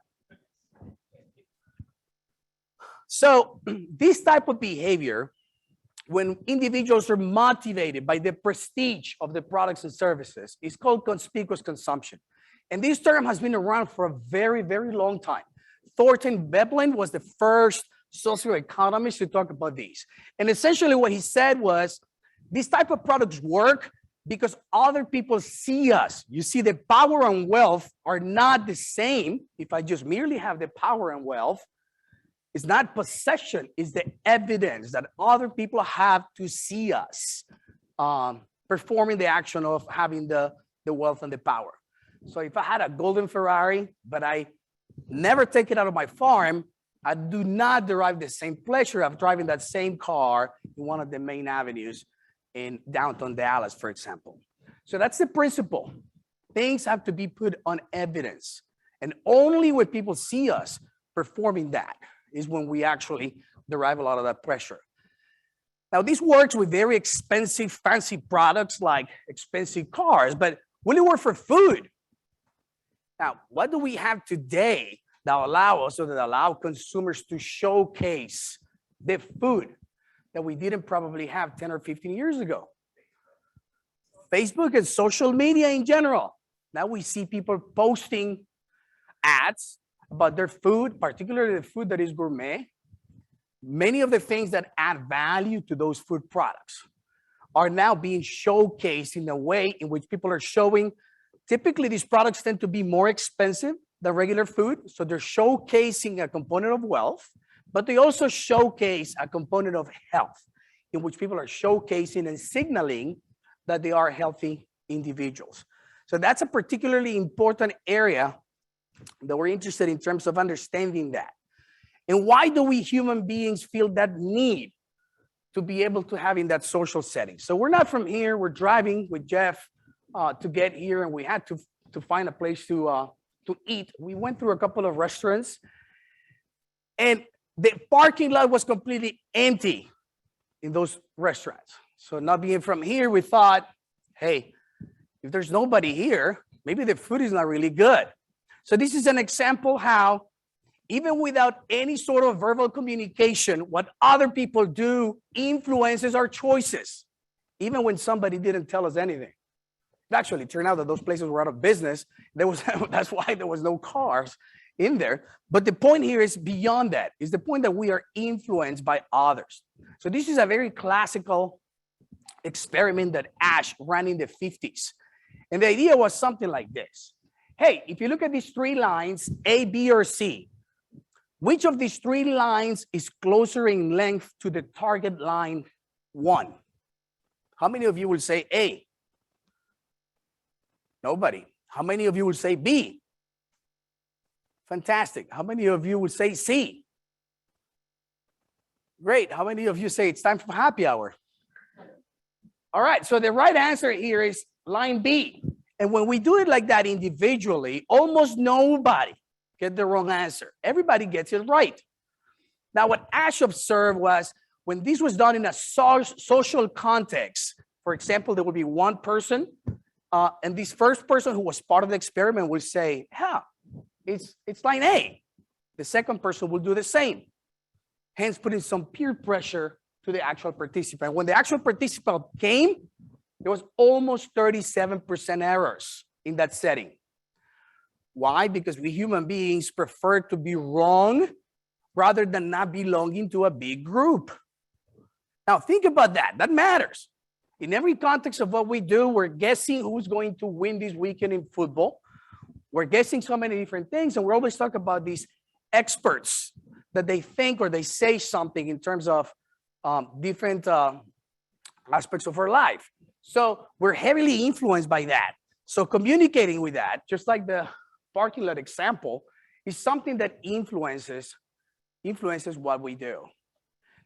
F: So this type of behavior, when individuals are motivated by the prestige of the products and services, is called conspicuous consumption. And this term has been around for a very, very long time. Thornton Veblen was the first socioeconomist to talk about these. And essentially what he said was, these type of products work because other people see us. You see, the power and wealth are not the same. If I just merely have the power and wealth, it's not possession, it's the evidence that other people have to see us performing the action of having the wealth and the power. So if I had a golden Ferrari, but I never take it out of my farm, I do not derive the same pleasure of driving that same car in one of the main avenues in downtown Dallas, for example. So that's the principle. Things have to be put on evidence. And only when people see us performing that is when we actually derive a lot of that pleasure. Now, this works with very expensive, fancy products like expensive cars, but will it work for food? Now, what do we have today that allow consumers to showcase the food that we didn't probably have 10 or 15 years ago? Facebook and social media in general. Now we see people posting ads about their food, particularly the food that is gourmet. Many of the things that add value to those food products are now being showcased in a way in which people are showing. Typically, these products tend to be more expensive than regular food. So they're showcasing a component of wealth, but they also showcase a component of health, in which people are showcasing and signaling that they are healthy individuals. So that's a particularly important area that we're interested in terms of understanding that. And why do we human beings feel that need to be able to have in that social setting? So we're not from here, we're driving with Jeff to get here, and we had to find a place to eat. We went through a couple of restaurants, and the parking lot was completely empty in those restaurants. So not being from here, we thought, hey, if there's nobody here, maybe the food is not really good. So this is an example how even without any sort of verbal communication, what other people do influences our choices, even when somebody didn't tell us anything. Actually, it turned out that those places were out of business. That's why there was no cars in there. But the point here is beyond that, is the point that we are influenced by others. So this is a very classical experiment that Ash ran in the 50s. And the idea was something like this. Hey, if you look at these three lines, A, B, or C, which of these three lines is closer in length to the target line 1? How many of you will say A? Nobody. How many of you will say B? Fantastic. How many of you will say C? Great. How many of you say it's time for happy hour? All right. So the right answer here is line B. And when we do it like that individually, almost nobody get the wrong answer. Everybody gets it right. Now, what Ash observed was when this was done in a social context, for example, there would be one person, and this first person who was part of the experiment would say, yeah, it's line A. The second person will do the same, hence putting some peer pressure to the actual participant. When the actual participant came, there was almost 37% errors in that setting. Why? Because we human beings prefer to be wrong rather than not belonging to a big group. Now think about that. That matters. In every context of what we do, we're guessing who's going to win this weekend in football. We're guessing so many different things, and we're always talking about these experts that they think or they say something in terms of different aspects of our life. So we're heavily influenced by that. So communicating with that, just like the parking lot example, is something that influences what we do.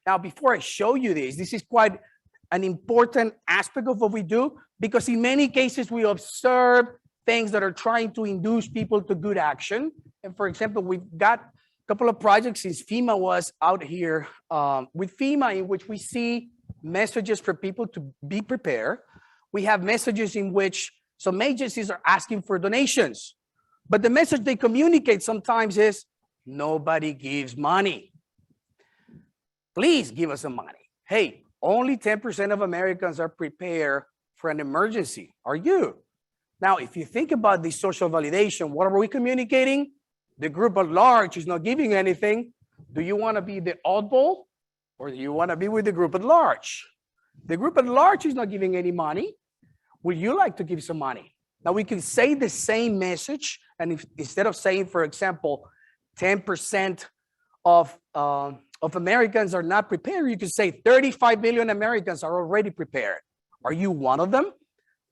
F: Now, before I show you this is quite an important aspect of what we do, because in many cases we observe things that are trying to induce people to good action. And for example, we've got a couple of projects since FEMA was out here with FEMA, in which we see messages for people to be prepared. We have messages in which some agencies are asking for donations, but the message they communicate sometimes is nobody gives money. Please give us some money. Hey, only 10% of Americans are prepared for an emergency. Are you? Now, if you think about the social validation, what are we communicating? The group at large is not giving anything. Do you want to be the oddball, or do you want to be with the group at large? The group at large is not giving any money. Would you like to give some money? Now, we can say the same message, and if, instead of saying, for example, 10% of Americans are not prepared, you could say 35 million Americans are already prepared. Are you one of them?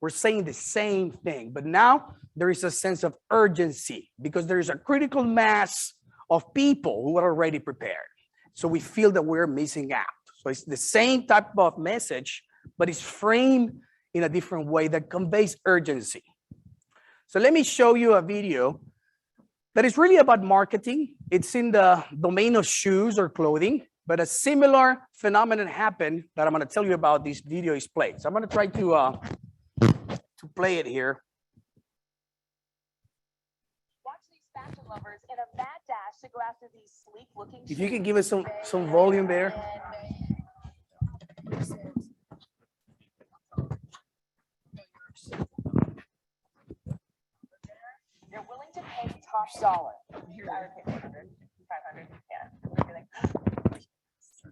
F: We're saying the same thing, but now there is a sense of urgency because there is a critical mass of people who are already prepared. So we feel that we're missing out. So it's the same type of message, but it's framed in a different way that conveys urgency. So let me show you a video that is really about marketing. It's in the domain of shoes or clothing, but a similar phenomenon happened that I'm going to tell you about. This video is played. So I'm going to try to play it here.
H: Watch these fashion lovers in a mad dash to go after these sleek-looking
F: If you can give us some volume there.
H: You're willing to pay top dollar. I would pay 400, 500, yeah.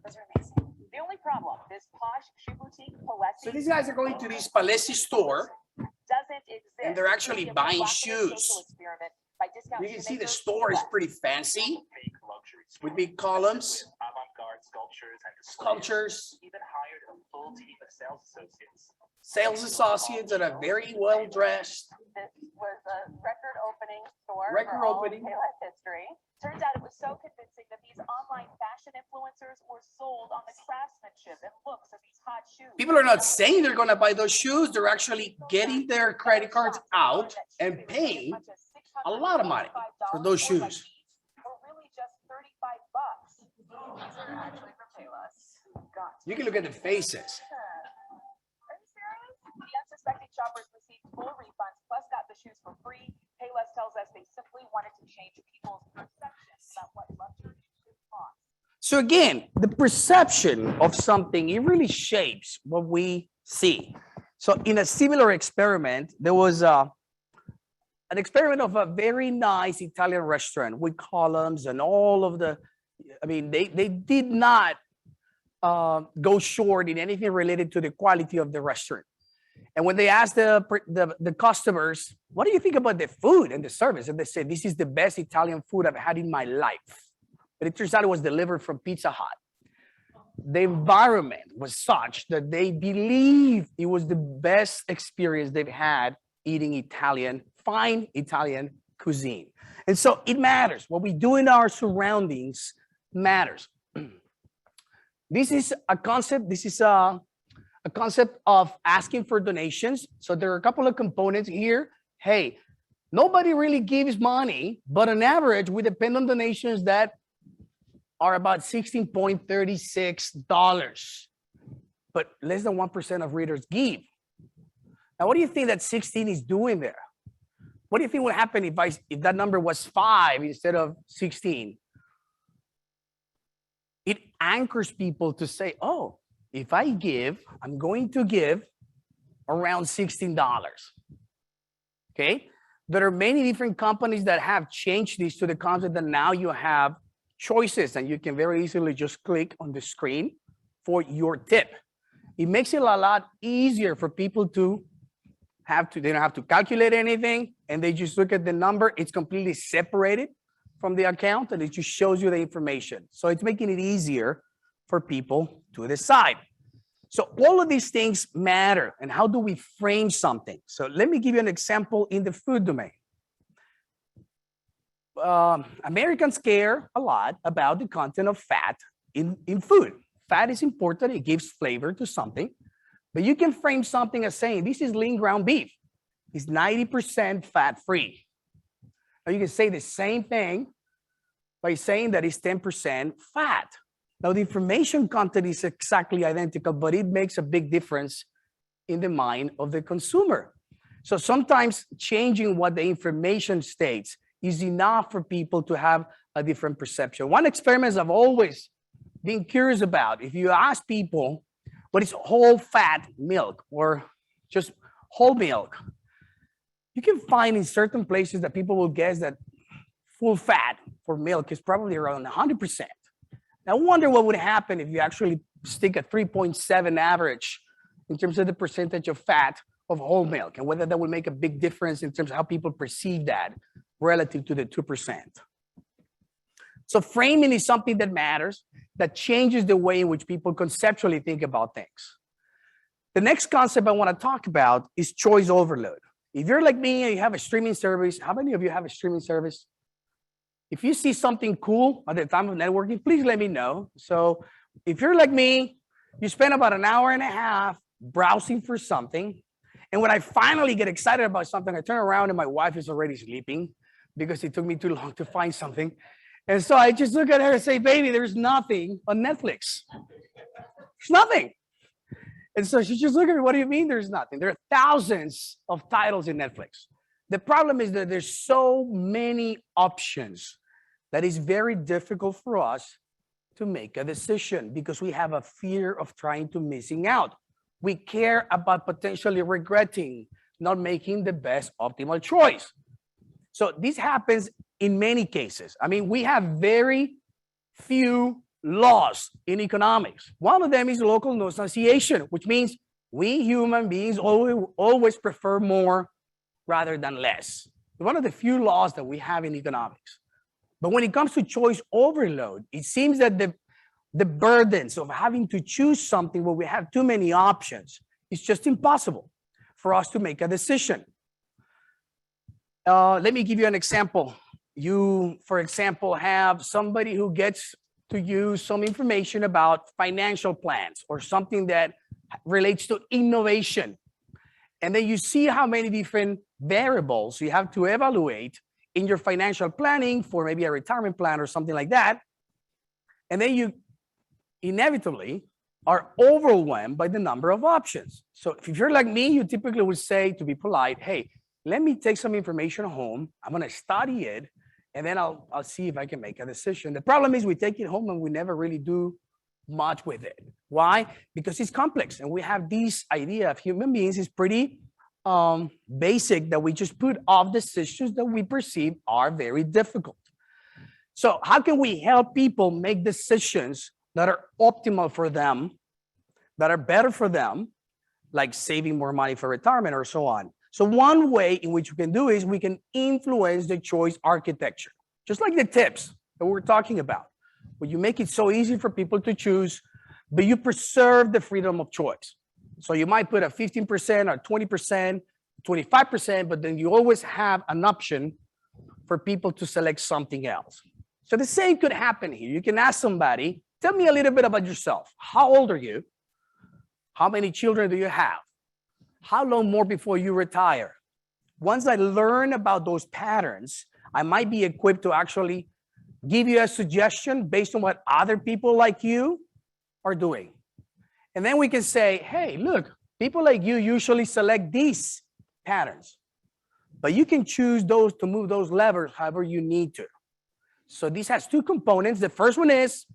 H: Those are amazing. The only problem, this posh shoe boutique, Palessi.
F: So these guys are going to this Palessi store,
H: doesn't exist.
F: and they're actually buying shoes. You can see the store is pretty fancy with big columns, sculptures,
G: Even hired a full team of
F: sales associates that are very well dressed.
H: This was a record opening store.
F: Record
H: for all of
F: opening.
H: Payless history. Turns out it was so convincing that these online fashion influencers were sold on the craftsmanship and looks of these hot shoes.
F: People are not saying they're going to buy those shoes. They're actually getting their credit cards out and paying a lot of money for those shoes.
H: For really just $35. These are actually from Payless.
F: You can look at the faces. So again, the perception of something, it really shapes what we see. So in a similar experiment, there was an experiment of a very nice Italian restaurant with columns and all of the, I mean, they did not go short in anything related to the quality of the restaurant. And when they asked the customers, what do you think about the food and the service? And they said, this is the best Italian food I've had in my life. But it turns out it was delivered from Pizza Hut. The environment was such that they believed it was the best experience they've had eating Italian, fine Italian cuisine. And so it matters. What we do in our surroundings matters. This is a concept. This is a concept of asking for donations. So there are a couple of components here. Hey, nobody really gives money, but on average, we depend on donations that are about $16.36, but less than 1% of readers give. Now, what do you think that 16 is doing there? What do you think would happen if that number was 5 instead of 16? It anchors people to say, oh, if I give, I'm going to give around $16. Okay? There are many different companies that have changed this to the concept that now you have choices and you can very easily just click on the screen for your tip. It makes it a lot easier for people to they don't have to calculate anything and they just look at the number. It's completely separated from the account and it just shows you the information. So it's making it easier for people to decide. So all of these things matter. And how do we frame something? So let me give you an example in the food domain. Americans care a lot about the content of fat in food. Fat is important. It gives flavor to something. But you can frame something as saying, this is lean ground beef. It's 90% fat-free. Now you can say the same thing by saying that it's 10% fat. Now the information content is exactly identical, but it makes a big difference in the mind of the consumer. So sometimes changing what the information states is enough for people to have a different perception. One experiment I've always been curious about, if you ask people what is whole fat milk or just whole milk, you can find in certain places that people will guess that full fat for milk is probably around 100%. I wonder what would happen if you actually stick a 3.7 average in terms of the percentage of fat of whole milk and whether that will make a big difference in terms of how people perceive that relative to the 2%. So framing is something that matters, that changes the way in which people conceptually think about things. The next concept I want to talk about is choice overload. If you're like me and you have a streaming service, how many of you have a streaming service? If you see something cool at the time of networking, please let me know. So if you're like me, you spend about an hour and a half browsing for something. And when I finally get excited about something, I turn around and my wife is already sleeping because it took me too long to find something. And so I just look at her and say, baby, there's nothing on Netflix. There's nothing. And so she just looked at me, what do you mean there's nothing? There are thousands of titles in Netflix. The problem is that there's so many options that it's very difficult for us to make a decision because we have a fear of trying to missing out. We care about potentially regretting not making the best optimal choice. So this happens in many cases. I mean, we have very few laws in economics. One of them is local no association, which means we human beings always prefer more rather than less. One of the few laws that we have in economics. But when it comes to choice overload, it seems that the burdens of having to choose something where we have too many options is just impossible for us to make a decision. Let me give you an example. You, for example, have somebody who gets to use some information about financial plans or something that relates to innovation. And then you see how many different variables you have to evaluate in your financial planning for maybe a retirement plan or something like that. And then you inevitably are overwhelmed by the number of options. So if you're like me, you typically would say, to be polite, hey, let me take some information home. I'm going to study it. and then I'll see if I can make a decision. The problem is we take it home and we never really do much with it. Why? Because it's complex, and we have this idea of human beings is pretty basic, that we just put off decisions that we perceive are very difficult. So how can we help people make decisions that are optimal for them, that are better for them, like saving more money for retirement or so on? So one way in which we can do is we can influence the choice architecture, just like the tips that we're talking about, where you make it so easy for people to choose, but you preserve the freedom of choice. So you might put a 15% or 20%, 25%, but then you always have an option for people to select something else. So the same could happen here. You can ask somebody, tell me a little bit about yourself. How old are you? How many children do you have? How long more before you retire? Once I learn about those patterns, I might be equipped to actually give you a suggestion based on what other people like you are doing. And then we can say, hey, look, people like you usually select these patterns, but you can choose those to move those levers however you need to. So this has two components. The first one is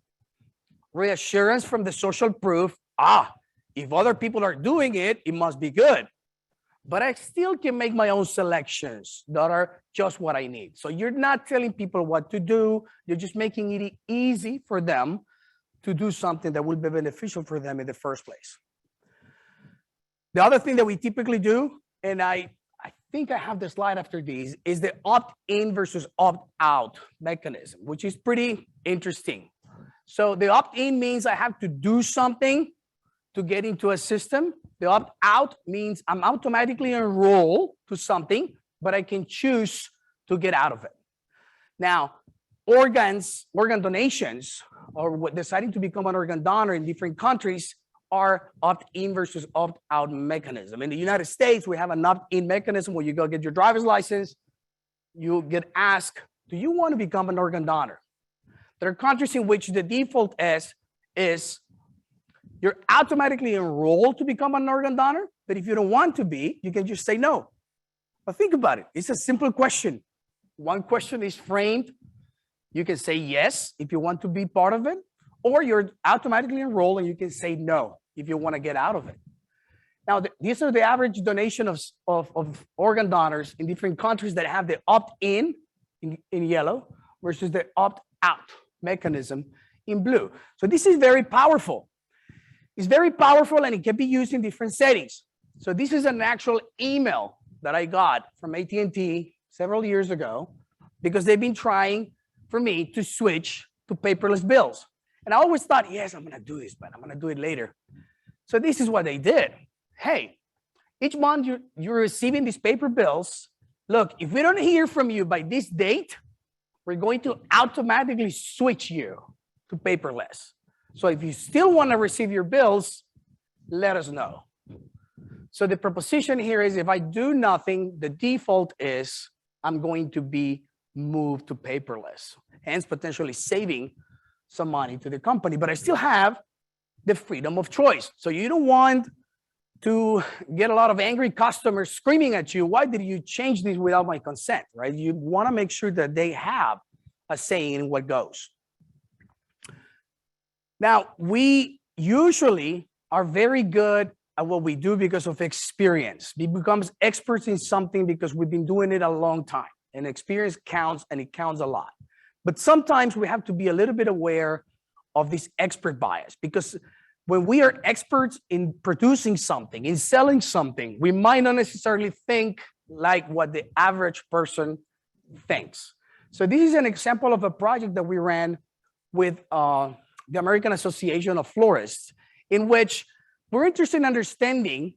F: reassurance from the social proof. If other people are doing it, it must be good. But I still can make my own selections that are just what I need. So you're not telling people what to do. You're just making it easy for them to do something that will be beneficial for them in the first place. The other thing that we typically do, and I think I have the slide after these, is the opt-in versus opt-out mechanism, which is pretty interesting. So the opt-in means I have to do something to get into a system. The opt-out means I'm automatically enrolled to something, but I can choose to get out of it. Now, organ donations, or deciding to become an organ donor in different countries, are opt-in versus opt-out mechanism. In the United States, we have an opt-in mechanism where you go get your driver's license, you get asked, do you want to become an organ donor? There are countries in which the default is you're automatically enrolled to become an organ donor, but if you don't want to be, you can just say no. But think about it. It's a simple question. One question is framed. You can say yes if you want to be part of it, or you're automatically enrolled and you can say no if you want to get out of it. Now, these are the average donation of organ donors in different countries that have the opt-in in yellow versus the opt-out mechanism in blue. So this is very powerful. It's very powerful and it can be used in different settings. So this is an actual email that I got from AT&T several years ago because they've been trying for me to switch to paperless bills. And I always thought, yes, I'm going to do this, but I'm going to do it later. So this is what they did. Hey, each month you're receiving these paper bills. Look, if we don't hear from you by this date, we're going to automatically switch you to paperless. So if you still want to receive your bills, let us know. So the proposition here is if I do nothing, the default is I'm going to be moved to paperless, hence potentially saving some money to the company, but I still have the freedom of choice. So you don't want to get a lot of angry customers screaming at you, why did you change this without my consent, right? You want to make sure that they have a say in what goes. Now, we usually are very good at what we do because of experience. We become experts in something because we've been doing it a long time, and experience counts, and it counts a lot. But sometimes we have to be a little bit aware of this expert bias, because when we are experts in producing something, in selling something, we might not necessarily think like what the average person thinks. So this is an example of a project that we ran with the American Association of Florists, in which we're interested in understanding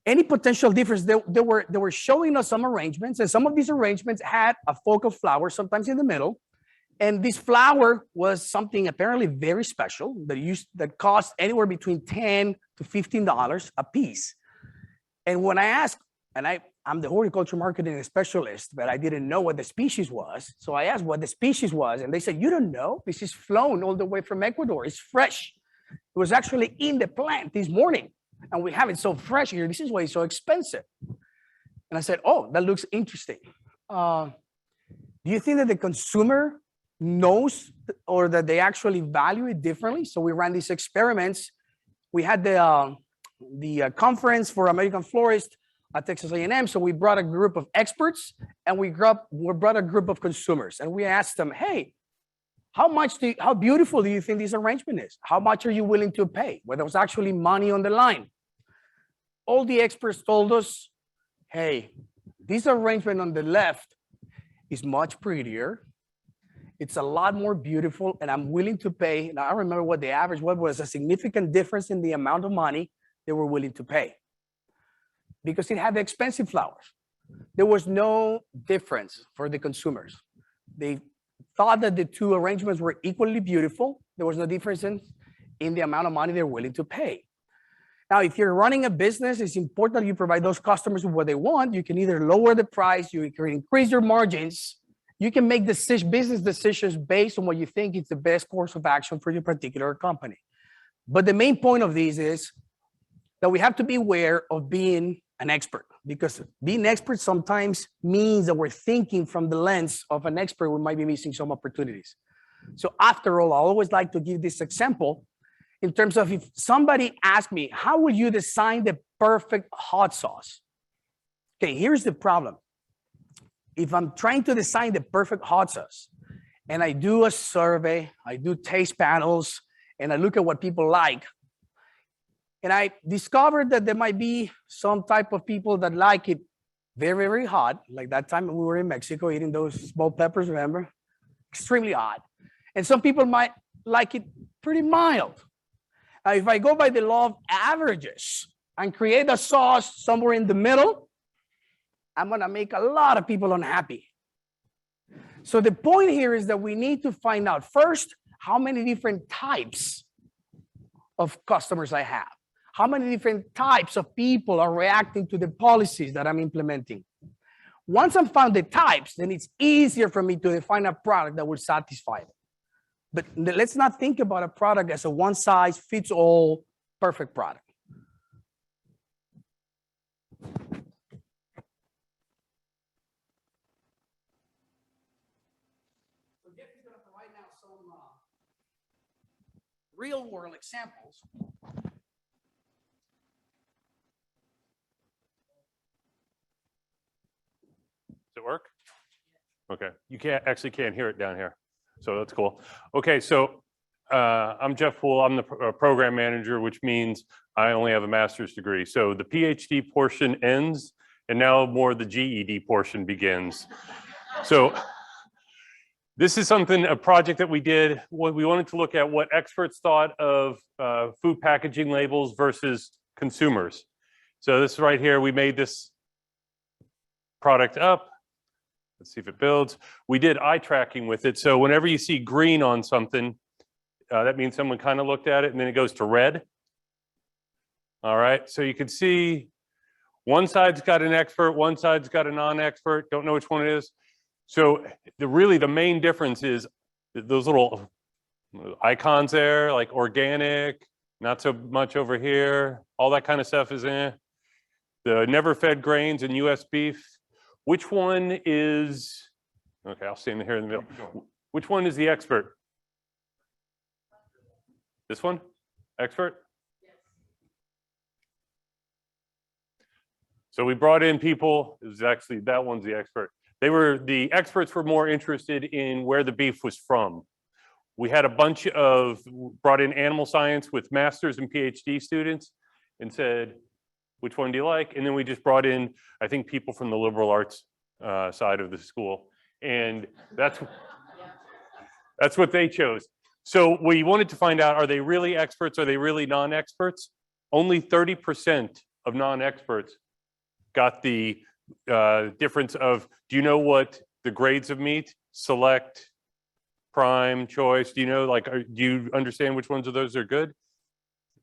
F: any potential difference. They were showing us some arrangements, and some of these arrangements had a focal flower, sometimes in the middle. And this flower was something apparently very special that cost anywhere between $10 to $15 a piece. And when I asked, and I'm the horticulture marketing specialist, but I didn't know what the species was. So I asked what the species was, and they said, you don't know? This is flown all the way from Ecuador. It's fresh. It was actually in the plant this morning, and we have it so fresh here. This is why it's so expensive. And I said, oh, that looks interesting. Do Do you think that the consumer knows or that they actually value it differently? So we ran these experiments. We had the conference for American florists at Texas A&M. So we brought a group of experts and we brought a group of consumers, and we asked them, hey, how beautiful do you think this arrangement is? How much are you willing to pay? Where there was actually money on the line. All the experts told us, hey, this arrangement on the left is much prettier. It's a lot more beautiful, and I'm willing to pay. Now I remember what the average was a significant difference in the amount of money they were willing to pay because it had the expensive flowers. There was no difference for the consumers. They thought that the two arrangements were equally beautiful. There was no difference in the amount of money they're willing to pay. Now, if you're running a business, it's important that you provide those customers with what they want. You can either lower the price, you can increase your margins, you can make business decisions based on what you think is the best course of action for your particular company. But the main point of this is that we have to be aware of being an expert, because being expert sometimes means that we're thinking from the lens of an expert, we might be missing some opportunities. So after all, I always like to give this example in terms of if somebody asked me, how will you design the perfect hot sauce? Okay, here's the problem. If I'm trying to design the perfect hot sauce and I do a survey, I do taste panels, and I look at what people like, and I discovered that there might be some type of people that like it very, very hot, like that time we were in Mexico eating those small peppers, remember? Extremely hot. And some people might like it pretty mild. Now, if I go by the law of averages and create a sauce somewhere in the middle, I'm gonna make a lot of people unhappy. So the point here is that we need to find out first, how many different types of customers I have. How many different types of people are reacting to the policies that I'm implementing? Once I've found the types, then it's easier for me to define a product that will satisfy them. But let's not think about a product as a one-size-fits-all perfect product. So Jeffrey's going to provide now some real-world examples.
D: Does it work? Okay, you can't hear it down here, so that's cool. Okay, so I'm Jeff Poole. I'm the program manager, which means I only have a master's degree. So the PhD portion ends, and now more the GED portion begins. So this is a project that we did. We wanted to look at what experts thought of food packaging labels versus consumers. So this right here, we made this product up. Let's see if it builds. We did eye tracking with it. So whenever you see green on something, that means someone kind of looked at it, and then it goes to red. All right, so you can see one side's got an expert, one side's got a non-expert, don't know which one it is. So really the main difference is those little icons there, like organic, not so much over here, all that kind of stuff is in. The never fed grains and US beef. Which one is, okay, I'll stand here in the middle. Which one is the expert? This one? Expert? Yes. So we brought in people, it was actually, that one's the expert. The experts were more interested in where the beef was from. We had brought in animal science with master's and PhD students and said, which one do you like? And then we just brought in, I think, people from the liberal arts side of the school. And that's what they chose. So we wanted to find out, are they really experts? Are they really non-experts? Only 30% of non-experts got the difference of, do you know what the grades of meat? Select, prime, choice. Do you know, do you understand which ones of those are good?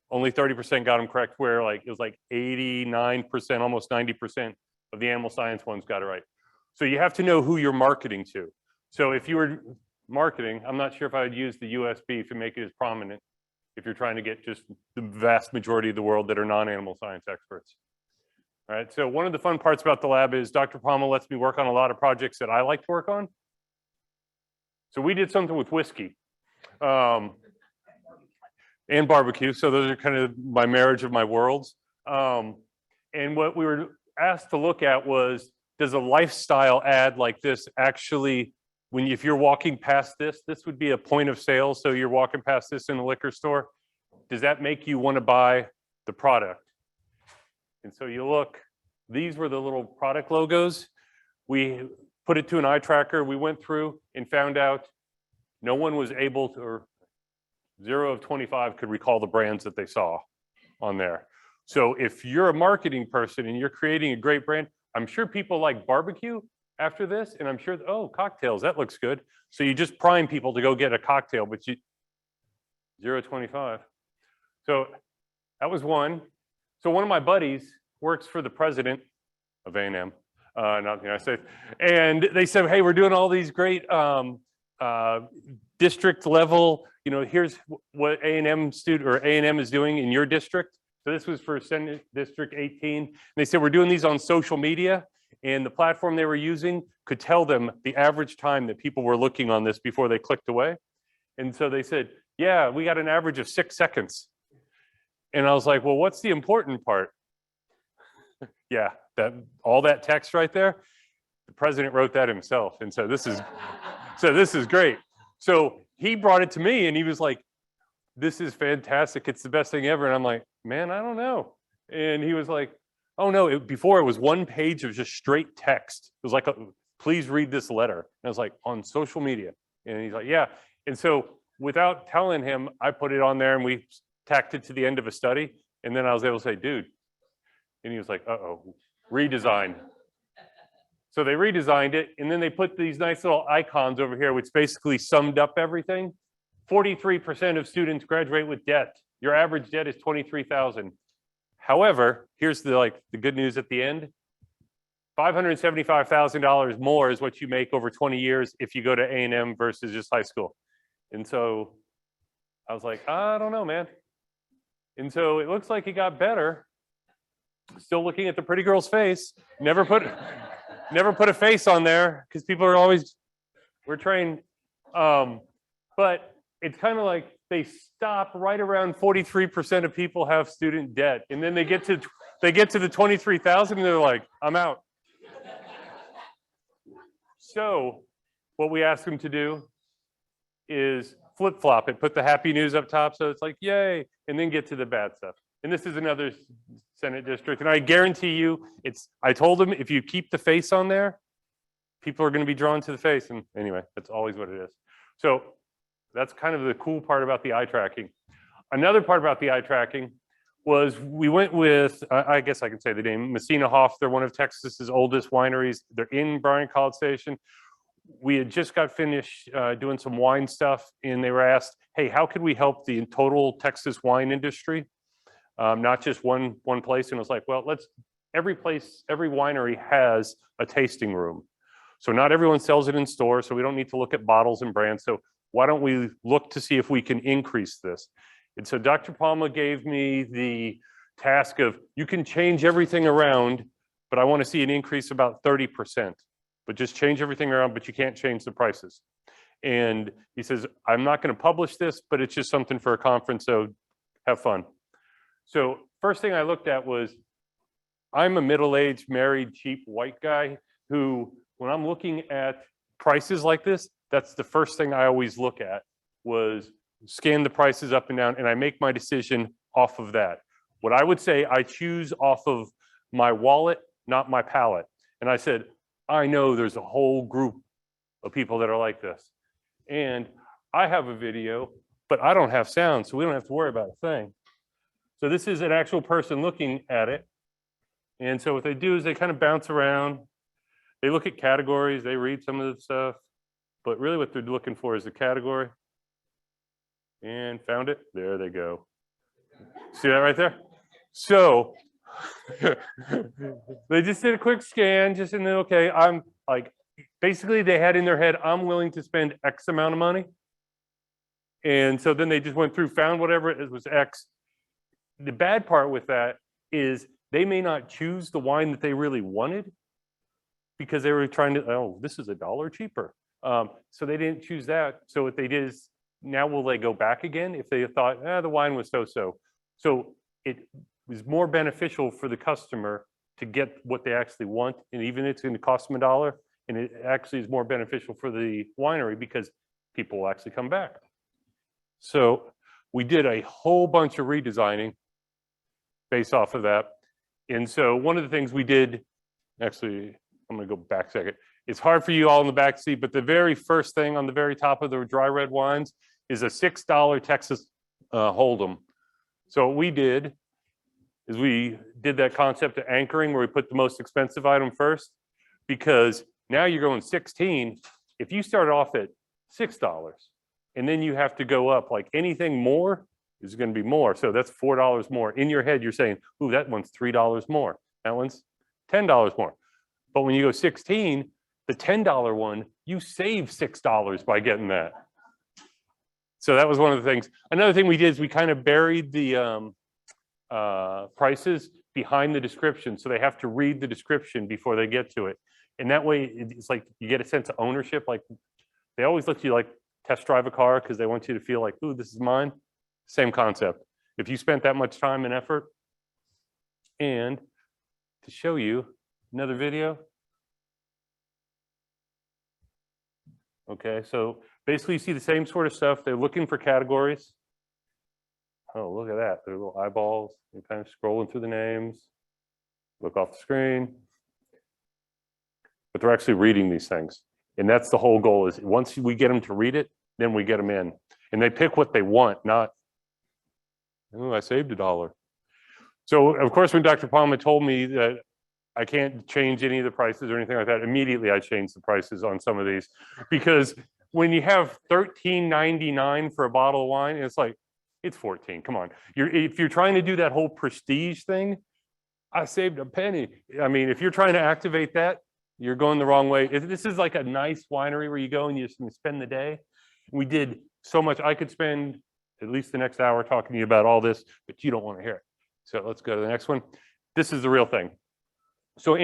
D: Only 30% got them correct, where it was 89%, almost 90% of the animal science ones got it right. So you have to know who you're marketing to. So if you were marketing, I'm not sure if I would use the US beef and make it as prominent if you're trying to get just the vast majority of the world that are non-animal science experts. All right, so one of the fun parts about the lab is Dr. Palma lets me work on a lot of projects that I like to work on.
I: So we did something with whiskey and barbecue. So those are kind of my marriage of my worlds. And what we were asked to look at was, does a lifestyle ad like this actually, if you're walking past this would be a point of sale. So you're walking past this in a liquor store. Does that make you want to buy the product? And so you look, these were the little product logos. We put it to an eye tracker. We went through and found out no one was able to, or 0 of 25 could recall the brands that they saw on there. So if you're a marketing person and you're creating a great brand, I'm sure people like barbecue after this, and I'm sure, oh, cocktails, that looks good. So you just prime people to go get a cocktail, but you 0 of 25. So that was one. So one of my buddies works for the president of A&M, not the United States, and they said, hey, we're doing all these great district level, here's what A&M student or A&M is doing in your district. So this was for Senate District 18. And they said, we're doing these on social media, and the platform they were using could tell them the average time that people were looking on this before they clicked away. And so they said, yeah, we got an average of 6 seconds. And I was like, well, what's the important part? Yeah, all that text right there, the president wrote that himself. And so this is great. So he brought it to me and he was like, this is fantastic. It's the best thing ever. And I'm like, man, I don't know. And he was like, oh no, before it was 1 page of just straight text. It was like, please read this letter. And I was like, on social media. And he's like, yeah. And so without telling him, I put it on there and we tacked it to the end of a study. And then I was able to say, dude. And he was like, uh-oh, redesign. So they redesigned it. And then they put these nice little icons over here, which basically summed up everything. 43% of students graduate with debt. Your average debt is $23,000. However, here's the good news at the end. $575,000 more is what you make over 20 years if you go to A&M versus just high school. And so I was like, I don't know, man. And so it looks like it got better. Still looking at the pretty girl's face. Never put a face on there because people are always, we're trained. But it's kind of like they stop right around 43% of people have student debt. And then they get to the 23,000 and they're like, I'm out. So what we ask them to do is flip-flop it, put the happy news up top. So it's like, yay, and then get to the bad stuff. And this is another Senate district. And I guarantee you, I told them, if you keep the face on there, people are going to be drawn to the face. And anyway, that's always what it is. So that's kind of the cool part about the eye tracking. Another part about the eye tracking was we went with, I guess I can say the name, Messina Hoff. They're one of Texas's oldest wineries. They're in Bryan College Station. We had just got finished doing some wine stuff, and they were asked, hey, how could we help the total Texas wine industry? Not just one place. And it was like, well, every winery has a tasting room. So not everyone sells it in stores, so we don't need to look at bottles and brands. So why don't we look to see if we can increase this? And so Dr. Palma gave me the task of, you can change everything around, but I want to see an increase about 30%. But just change everything around, but you can't change the prices. And he says, I'm not going to publish this, but it's just something for a conference, so have fun. So first thing I looked at was, I'm a middle-aged, married, cheap white guy who, when I'm looking at prices like this, that's the first thing I always look at, was scan the prices up and down, and I make my decision off of that. What I would say, I choose off of my wallet, not my palate. And I said, I know there's a whole group of people that are like this. And I have a video, but I don't have sound, so we don't have to worry about a thing. So this is an actual person looking at it. And so what they do is they kind of bounce around. They look at categories, they read some of the stuff, but really what they're looking for is the category. And found it, there they go. See that right there? So they just did a quick scan, just in the, okay, I'm like, basically they had in their head, I'm willing to spend X amount of money. And so then they just went through, found whatever it was X. The bad part with that is they may not choose the wine that they really wanted because they were trying to, oh, this is $1 cheaper. So they didn't choose that. So what they did is, now will they go back again if they thought, the wine was so-so? So it was more beneficial for the customer to get what they actually want, and even if it's going to cost them $1, and it actually is more beneficial for the winery because people will actually come back. So we did a whole bunch of redesigning based off of that. And so one of the things we did, actually, I'm going to go back a second. It's hard for you all in the back seat, but the very first thing on the very top of the dry red wines is a $6 Texas Hold'em. So what we did is we did that concept of anchoring where we put the most expensive item first, because now you're going 16. If you start off at $6 and then you have to go up, like anything more is going to be more. So that's $4 more. In your head, you're saying, ooh, that one's $3 more. That one's $10 more. But when you go 16, the $10 one, you save $6 by getting that. So that was one of the things. Another thing we did is we kind of buried the prices behind the description. So they have to read the description before they get to it. And that way it's like you get a sense of ownership. Like they always let you like test drive a car because they want you to feel like, ooh, this is mine. Same concept. If you spent that much time and effort. And to show you another video. Okay, so basically you see the same sort of stuff. They're looking for categories. Oh, look at that. Their little eyeballs. They're kind of scrolling through the names. Look off the screen. But they're actually reading these things. And that's the whole goal, is once we get them to read it, then we get them in. And they pick what they want, not, oh, I saved $1. So of course, when Dr. Palma told me that I can't change any of the prices or anything like that, immediately I changed the prices on some of these, because when you have $13.99 for a bottle of wine, it's like, it's 14, come on. If you're trying to do that whole prestige thing, I saved a penny. I mean, if you're trying to activate that, you're going the wrong way. This is like a nice winery where you go and you spend the day. We did so much. I could spend at least the next hour talking to you about all this, but you don't want to hear it. So let's go to the next one. This is the real thing. So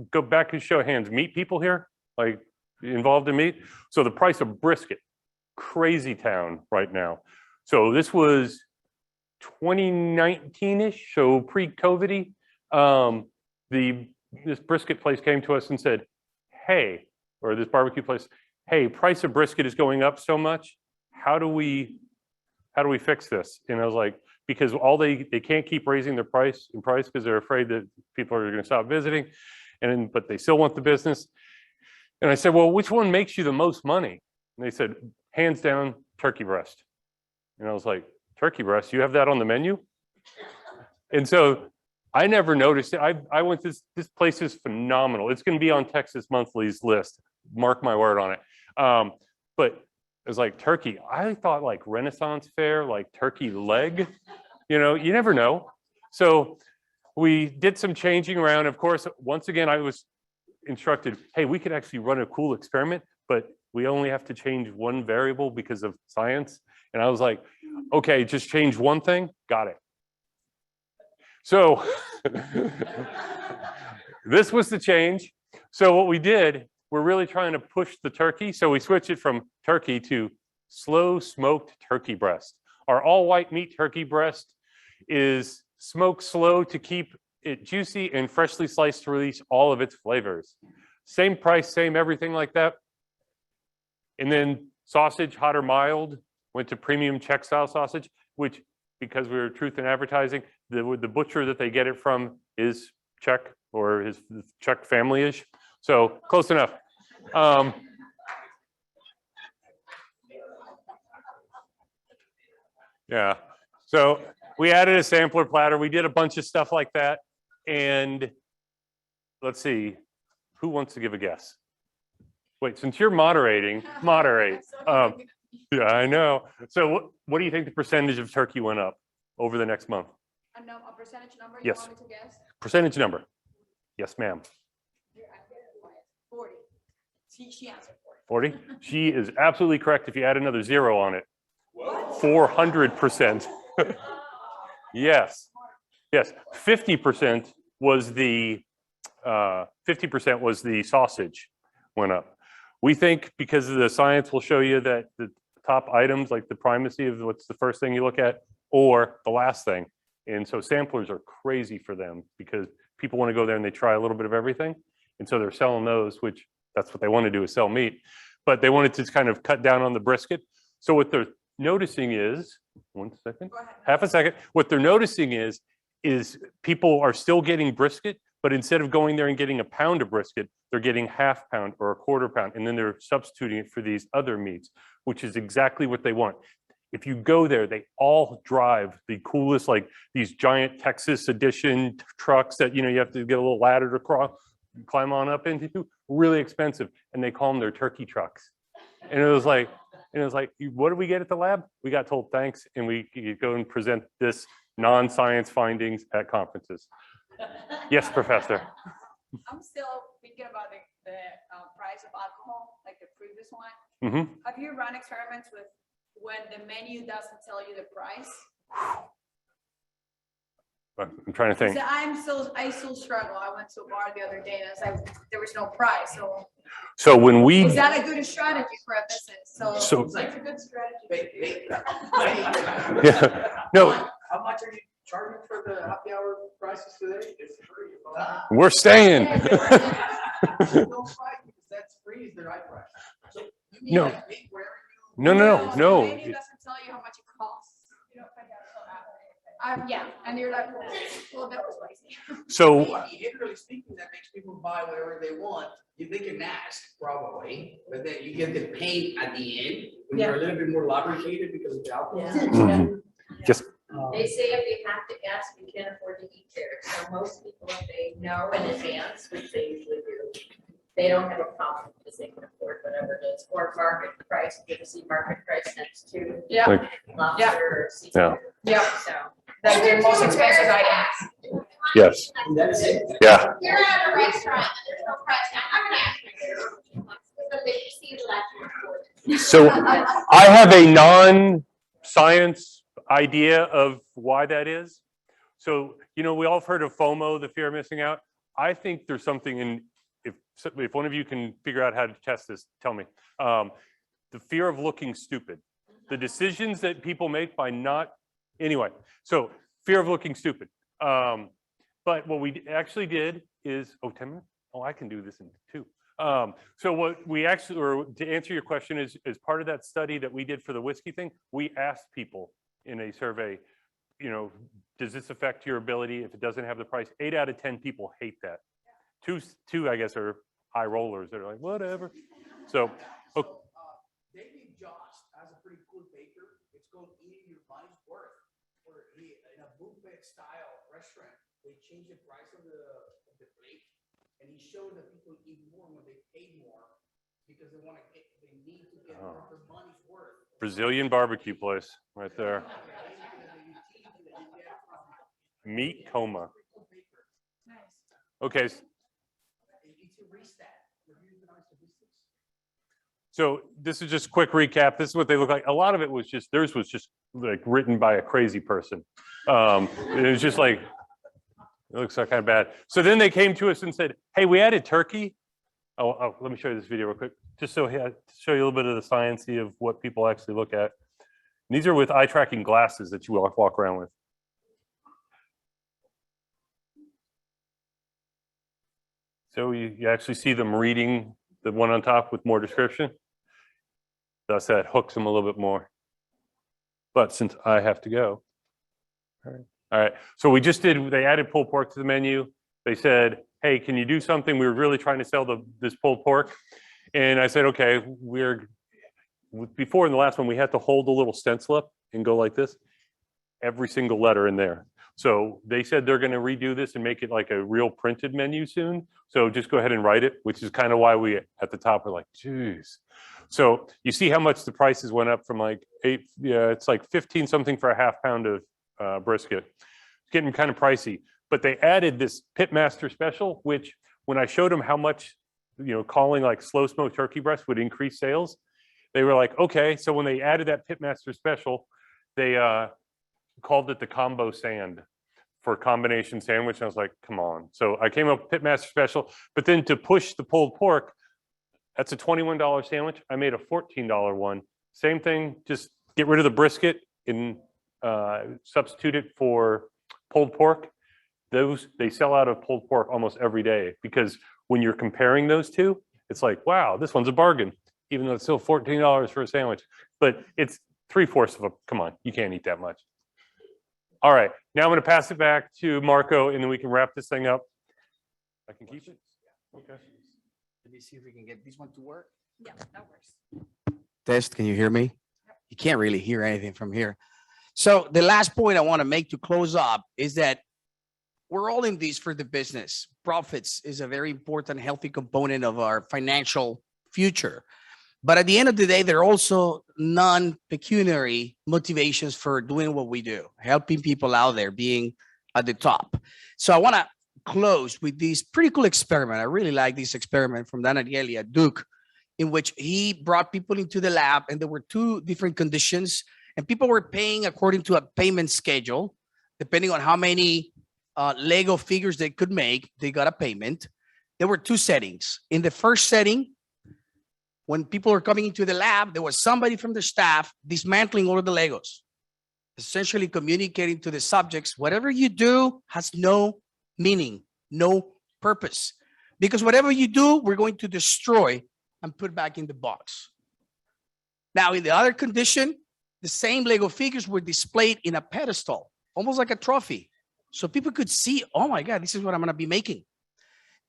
I: go back and show of hands, meat people here, like involved in meat. So the price of brisket, crazy town right now. So this was 2019-ish, so pre-COVID-y. This brisket place came to us and said, hey, or this barbecue place, hey, price of brisket is going up so much. How do we fix this? And I was like, because they can't keep raising their price because they're afraid that people are going to stop visiting, but they still want the business. And I said, well, which one makes you the most money? And they said, hands down, turkey breast. And I was like, turkey breast, you have that on the menu? And so I never noticed it. I went, this place is phenomenal. It's going to be on Texas Monthly's list. Mark my word on it. But it was like turkey. I thought like Renaissance fair, like turkey leg, you never know. So we did some changing around. Of course, once again, I was instructed, hey, we could actually run a cool experiment, but we only have to change one variable because of science. And I was like, okay, just change one thing. Got it. So this was the change. So what we did, we're really trying to push the turkey. So we switched it from turkey to slow smoked turkey breast. Our all white meat turkey breast is smoked slow to keep it juicy and freshly sliced to release all of its flavors. Same price, same everything like that. And then sausage, hot or mild, went to premium Czech style sausage, which, because we were truth in advertising, the butcher that they get it from is Czech, or his Czech family-ish. So close enough. Yeah, so we added a sampler platter. We did a bunch of stuff like that. And let's see, who wants to give a guess? Wait, since you're moderating, moderate. Yeah, I know. So what do you think the percentage of turkey went up over the next month?
E: A percentage number you
I: Yes.
E: want me to guess?
I: Percentage number. Yes, ma'am.
E: 40. She answered
I: 40? She is absolutely correct if you add another 0 on it. 400%. Yes. Yes. 50% was the 50% was the sausage went up. We think because of the science will show you that the top items, like the primacy of what's the first thing you look at, or the last thing. And so samplers are crazy for them because people want to go there and they try a little bit of everything. And so they're selling those, which that's what they want to do, is sell meat. But they wanted to kind of cut down on the brisket. So what they're noticing is, one second, half a second. What they're noticing is people are still getting brisket, but instead of going there and getting a pound of brisket, they're getting half pound or a quarter pound, and then they're substituting it for these other meats, which is exactly what they want. If you go there, they all drive the coolest, like these giant Texas edition trucks that, you know, you have to get a little ladder to climb on up into, really expensive. And they call them their turkey trucks. And it was like, what did we get at the lab? We got told thanks, and we go and present this non-science findings at conferences. Yes, Professor.
J: I'm still thinking about the price of alcohol, like the previous one.
I: Mm-hmm.
J: Have you run experiments with when the menu doesn't tell you the price?
I: I'm trying to think.
J: I still struggle. I went to a bar the other day and it's like there was no price.
I: So when we
J: is that a good strategy for a business? So
F: It's like-
J: it's a good strategy.
I: yeah, no,
K: How much are you charging for the happy hour prices today? It's free.
I: we're staying.
K: No price, because that's free is the right price. So you mean
I: No.
K: like make wherever you-
I: No.
J: The menu doesn't tell you how much it costs. You don't find out until after. Yeah, and you're like, well, that was lazy.
I: So
K: Behaviorally speaking, that makes people buy whatever they want. They can ask probably, but then you get the pain at the end when you're a little bit more lubricated because of the alcohol.
I: just
L: They say if you have to ask, you can't afford to eat there. So most people, if they know in advance, which they usually do, they don't have a problem because they can afford whatever it is, or market price, you can see market price next to
J: Yeah,
I: like,
L: lobster or seafood.
J: yeah.
L: So.
J: That's the most expensive item.
I: yes,
K: And that's it.
I: yeah.
L: You're at a restaurant, and there's no price tag. I'm gonna ask you. But they see the last
I: So I have a non-science idea of why that is. So, you know, we all have heard of FOMO, the fear of missing out. I think there's something in, if one of you can figure out how to test this, tell me. The fear of looking stupid. The decisions that people make by not, anyway, so fear of looking stupid. But what we actually did is, 10 minutes? Oh, I can do this in 2. So what we actually, or to answer your question, is part of that study that we did for the whiskey thing, we asked people in a survey, you know, does this affect your ability if it doesn't have the price? 8 out of 10 people hate that. Two, I guess, are high rollers. They're like, whatever. So, okay.
K: David Jost has a pretty cool paper. It's called Eating Your Money's Worth. Where in a buffet style restaurant, they change the price of the plate, and he showed that people eat more when they pay more because they need to get their money's worth.
I: Brazilian barbecue place right there. Meat coma. Okay. So this is just a quick recap. This is what they look like. A lot of it was just, theirs was just like written by a crazy person. It was just like, it looks like kind of bad. So then they came to us and said, hey, we added turkey. Oh, let me show you this video real quick. Just so to show you a little bit of the sciencey of what people actually look at. And these are with eye tracking glasses that you walk around with. So you actually see them reading the one on top with more description. Thus that hooks them a little bit more. But since I have to go. All right. So we just they added pulled pork to the menu. They said, hey, can you do something? We were really trying to sell this pulled pork. And I said, okay, before in the last one, we had to hold a little stencil up and go like this, every single letter in there. So they said they're going to redo this and make it like a real printed menu soon. So just go ahead and write it, which is kind of why we at the top are like, geez. So you see how much the prices went up from like it's like 15 something for a half pound of brisket. It's getting kind of pricey, but they added this Pitmaster special, which when I showed them how much, you know, calling like slow smoked turkey breast would increase sales, they were like, okay. So when they added that Pitmaster special, they called it the combo sand for combination sandwich. And I was like, come on. So I came up with Pitmaster special, but then to push the pulled pork, That's a $21 sandwich. I made a $14 one. Same thing, just get rid of the brisket and substitute it for pulled pork. They sell out of pulled pork almost every day because when you're comparing those two, it's like, wow, this one's a bargain, even though it's still $14 for a sandwich. But it's 3/4 of a, come on, you can't eat that much. All right, now I'm gonna pass it back to Marco and then we can wrap this thing up. I can keep it? Okay.
F: Let me see if we can get this one to work.
E: Yeah, that works.
F: Test, can you hear me? You can't really hear anything from here. So the last point I want to make to close up is that we're all in this for the business. Profits is a very important, healthy component of our financial future. But at the end of the day, there are also non-pecuniary motivations for doing what we do, helping people out there, being at the top. So I want to close with this pretty cool experiment. I really like this experiment from Dan Ariely at Duke, in which he brought people into the lab and there were two different conditions and people were paying according to a payment schedule, depending on how many Lego figures they could make, they got a payment. There were two settings. In the first setting, when people were coming into the lab, there was somebody from the staff dismantling all of the Legos, essentially communicating to the subjects, whatever you do has no meaning, no purpose, because whatever you do, we're going to destroy and put back in the box. Now, in the other condition, the same Lego figures were displayed in a pedestal, almost like a trophy. So people could see, oh my God, this is what I'm gonna be making.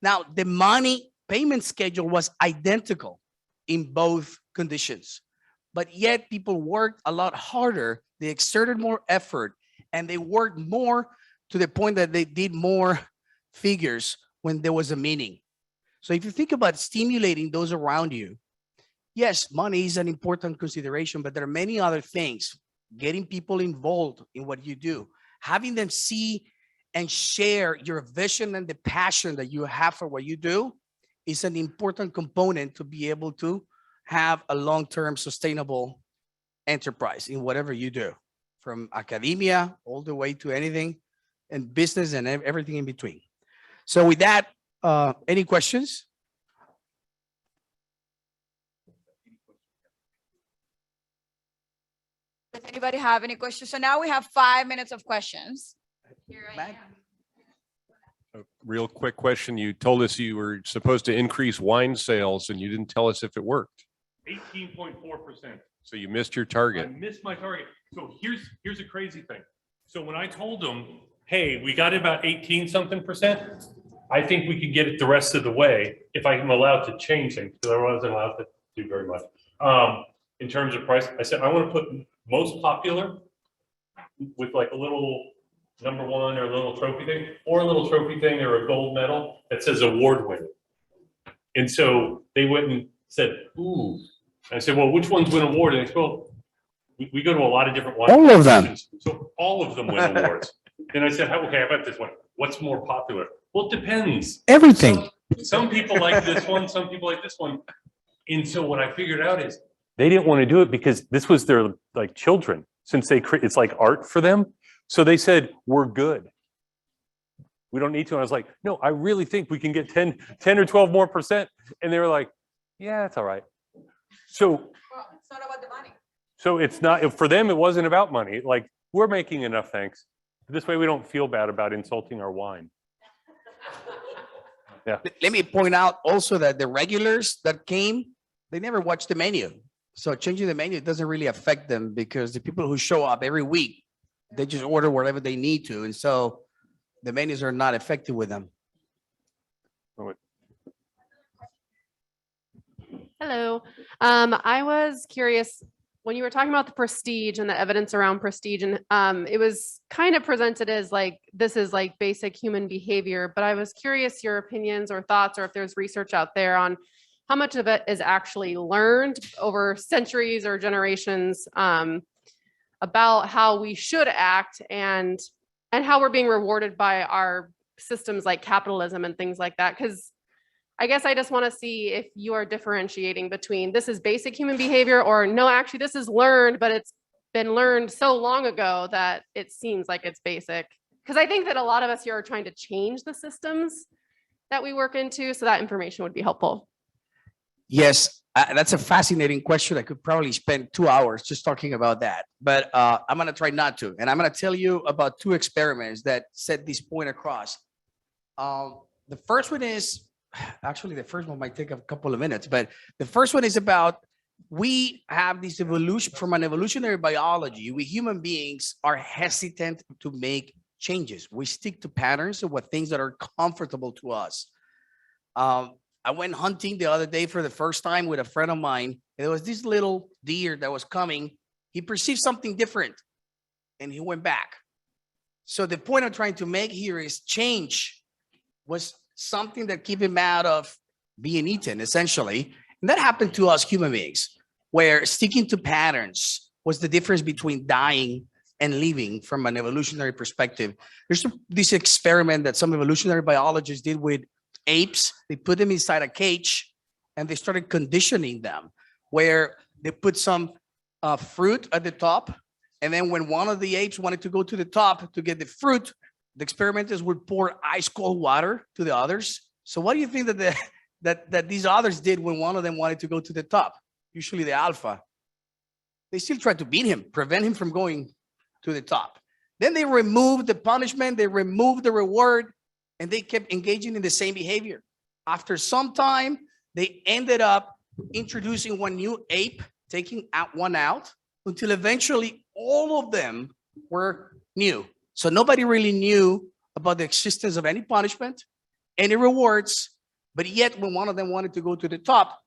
F: Now, the money payment schedule was identical in both conditions, but yet people worked a lot harder, they exerted more effort, and they worked more to the point that they did more figures when there was a meaning. So if you think about stimulating those around you, yes, money is an important consideration, but there are many other things. Getting people involved in what you do, having them see and share your vision and the passion that you have for what you do is an important component to be able to have a long-term sustainable enterprise in whatever you do, from academia all the way to anything and business and everything in between. So with that, any questions?
E: Does anybody have any questions? So now we have 5 minutes of questions. Here I
F: Matt?
E: am.
D: A real quick question. You told us you were supposed to increase wine sales and you didn't tell us if it worked.
I: 18.4%.
D: So you missed your
I: I
D: target.
I: missed my target. So here's a crazy thing. So when I told them, hey, we got about 18-something%, I think we could get it the rest of the way if I'm allowed to change things, because I wasn't allowed to do very much. In terms of price, I said, I want to put most popular with like a little number one or a little trophy thing, or a little trophy thing or a gold medal that says award winner. And so they went and said, ooh. I said, well, which ones win award? And they said, well, we go to a lot of different wine
F: All of them.
I: competitions, so all of them win awards. And I said, okay, how about this one? What's more popular? Well, it depends.
F: Everything.
I: Some people like this one, some people like this one. And so what I figured out is they didn't want to do it because this was their like children, since it's like art for them. So they said, we're good. We don't need to. And I was like, no, I really think we can get 10 or 12 more %. And they were like, yeah, it's all right. So
E: Well, it's not about the money.
I: so it's not, for them, it wasn't about money. Like, we're making enough, thanks. This way we don't feel bad about insulting our wine. Yeah.
F: Let me point out also that the regulars that came, they never watched the menu. So changing the menu doesn't really affect them because the people who show up every week, they just order whatever they need to. And so the menus are not effective with them.
M: Hello. I was curious when you were talking about the prestige and the evidence around prestige, and it was kind of presented as like this is like basic human behavior, but I was curious your opinions or thoughts, or if there's research out there on how much of it is actually learned over centuries or generations about how we should act and how we're being rewarded by our systems like capitalism and things like that. Because I guess I just want to see if you are differentiating between this is basic human behavior or no, actually this is learned, but it's been learned so long ago that it seems like it's basic. Because I think that a lot of us here are trying to change the systems that we work into, so that information would be helpful.
F: Yes, that's a fascinating question. I could probably spend 2 hours just talking about that, but I'm going to try not to. And I'm going to tell you about 2 experiments that set this point across. The first one is, actually, the first one might take a couple of minutes, but the first one is about we have this evolution from an evolutionary biology. We human beings are hesitant to make changes. We stick to patterns of what things that are comfortable to us. I went hunting the other day for the first time with a friend of mine. There was this little deer that was coming. He perceived something different and he went back. So the point I'm trying to make here is change was something that kept him out of being eaten, essentially. And that happened to us human beings, where sticking to patterns was the difference between dying and living from an evolutionary perspective. There's this experiment that some evolutionary biologists did with apes. They put them inside a cage and they started conditioning them, where they put some fruit at the top. And then when one of the apes wanted to go to the top to get the fruit, the experimenters would pour ice cold water to the others. So what do you think that these others did when one of them wanted to go to the top? Usually the alpha. They still tried to beat him, prevent him from going to the top. Then they removed the punishment, they removed the reward, and they kept engaging in the same behavior. After some time, they ended up introducing one new ape, taking one out, until eventually all of them were new. So nobody really knew about the existence of any punishment, any rewards, but yet when one of them wanted to go to the top,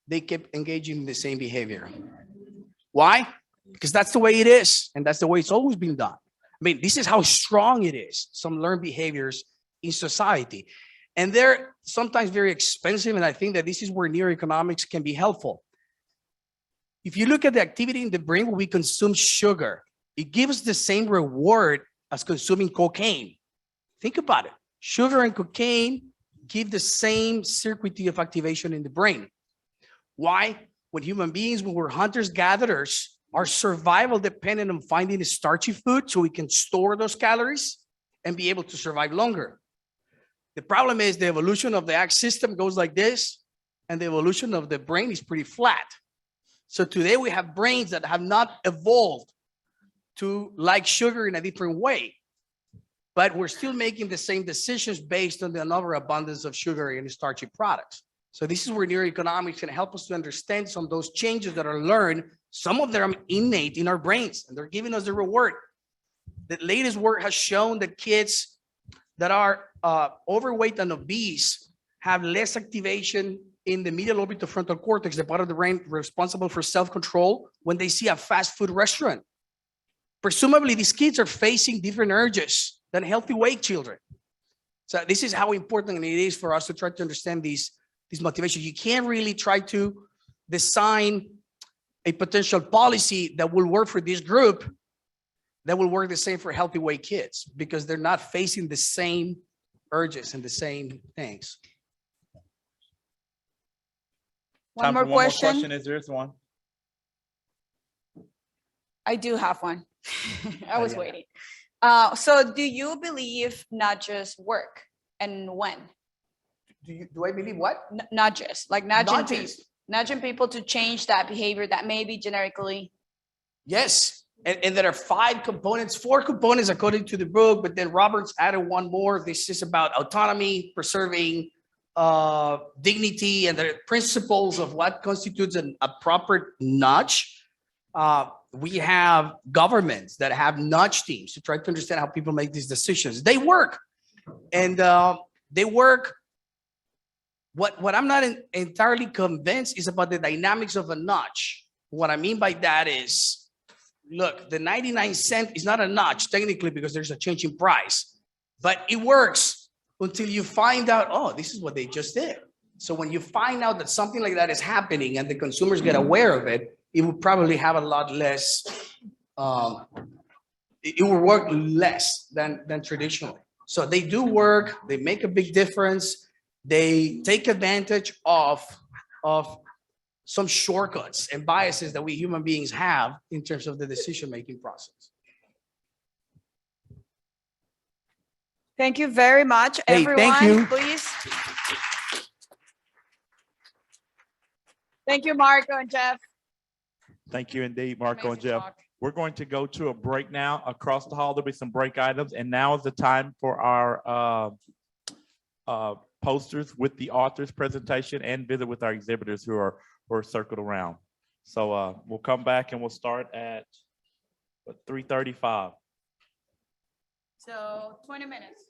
F: they kept engaging in the same behavior. Why? Because that's the way it is, and that's the way it's always been done. I mean, this is how strong it is, some learned behaviors in society. And they're sometimes very expensive, and I think that this is where neuroeconomics can be helpful. If you look at the activity in the brain where we consume sugar, it gives the same reward as consuming cocaine. Think about it. Sugar and cocaine give the same circuitry of activation in the brain. Why? When human beings, when we're hunters-gatherers, our survival depended on finding a starchy food so we can store those calories and be able to survive longer. The problem is the evolution of the ag system goes like this, and the evolution of the brain is pretty flat. So today we have brains that have not evolved to like sugar in a different way, but we're still making the same decisions based on the overabundance of sugar and starchy products. So this is where neuroeconomics can help us to understand some of those changes that are learned. Some of them are innate in our brains, and they're giving us the reward. The latest work has shown that kids that are overweight and obese have less activation in the medial orbitofrontal cortex, the part of the brain responsible for self-control, when they see a fast food restaurant. Presumably, these kids are facing different urges than healthy weight children. So this is how important it is for us to try to understand these motivations. You can't really try to design a potential policy that will work for this group that will work the same for healthy weight kids, because they're not facing the same urges and the same things.
E: One more question.
N: Is there one?
E: I do have one. I was
F: yeah.
E: waiting. So do you believe not just work, and when?
F: Do I believe what?
E: Not just, like nudging people to change that behavior that may be generically.
F: Yes. And there are 4 components according to the book, but then Roberts added one more. This is about autonomy, preserving dignity, and the principles of what constitutes a proper nudge. We have governments that have nudge teams to try to understand how people make these decisions. They work, and they work. What I'm not entirely convinced is about the dynamics of a nudge. What I mean by that is, look, the 99-cent is not a nudge technically because there's a change in price, but it works until you find out, oh, this is what they just did. So when you find out that something like that is happening and the consumers get aware of it, it will probably have a lot less, it will work less than traditionally. So they do work, they make a big difference. They take advantage of some shortcuts and biases that we human beings have in terms of the decision-making process.
E: Thank you very much,
F: Hey,
E: everyone.
F: thank you.
E: Please Thank you, Marco and Jeff.
N: Thank you indeed, Marco and
E: Amazing
N: Jeff.
E: talk.
N: We're going to go to a break now. Across the hall, there'll be some break items, and now is the time for our posters with the authors presentation and visit with our exhibitors who are circled around. So we'll come back and we'll start at 3:35.
E: So 20 minutes.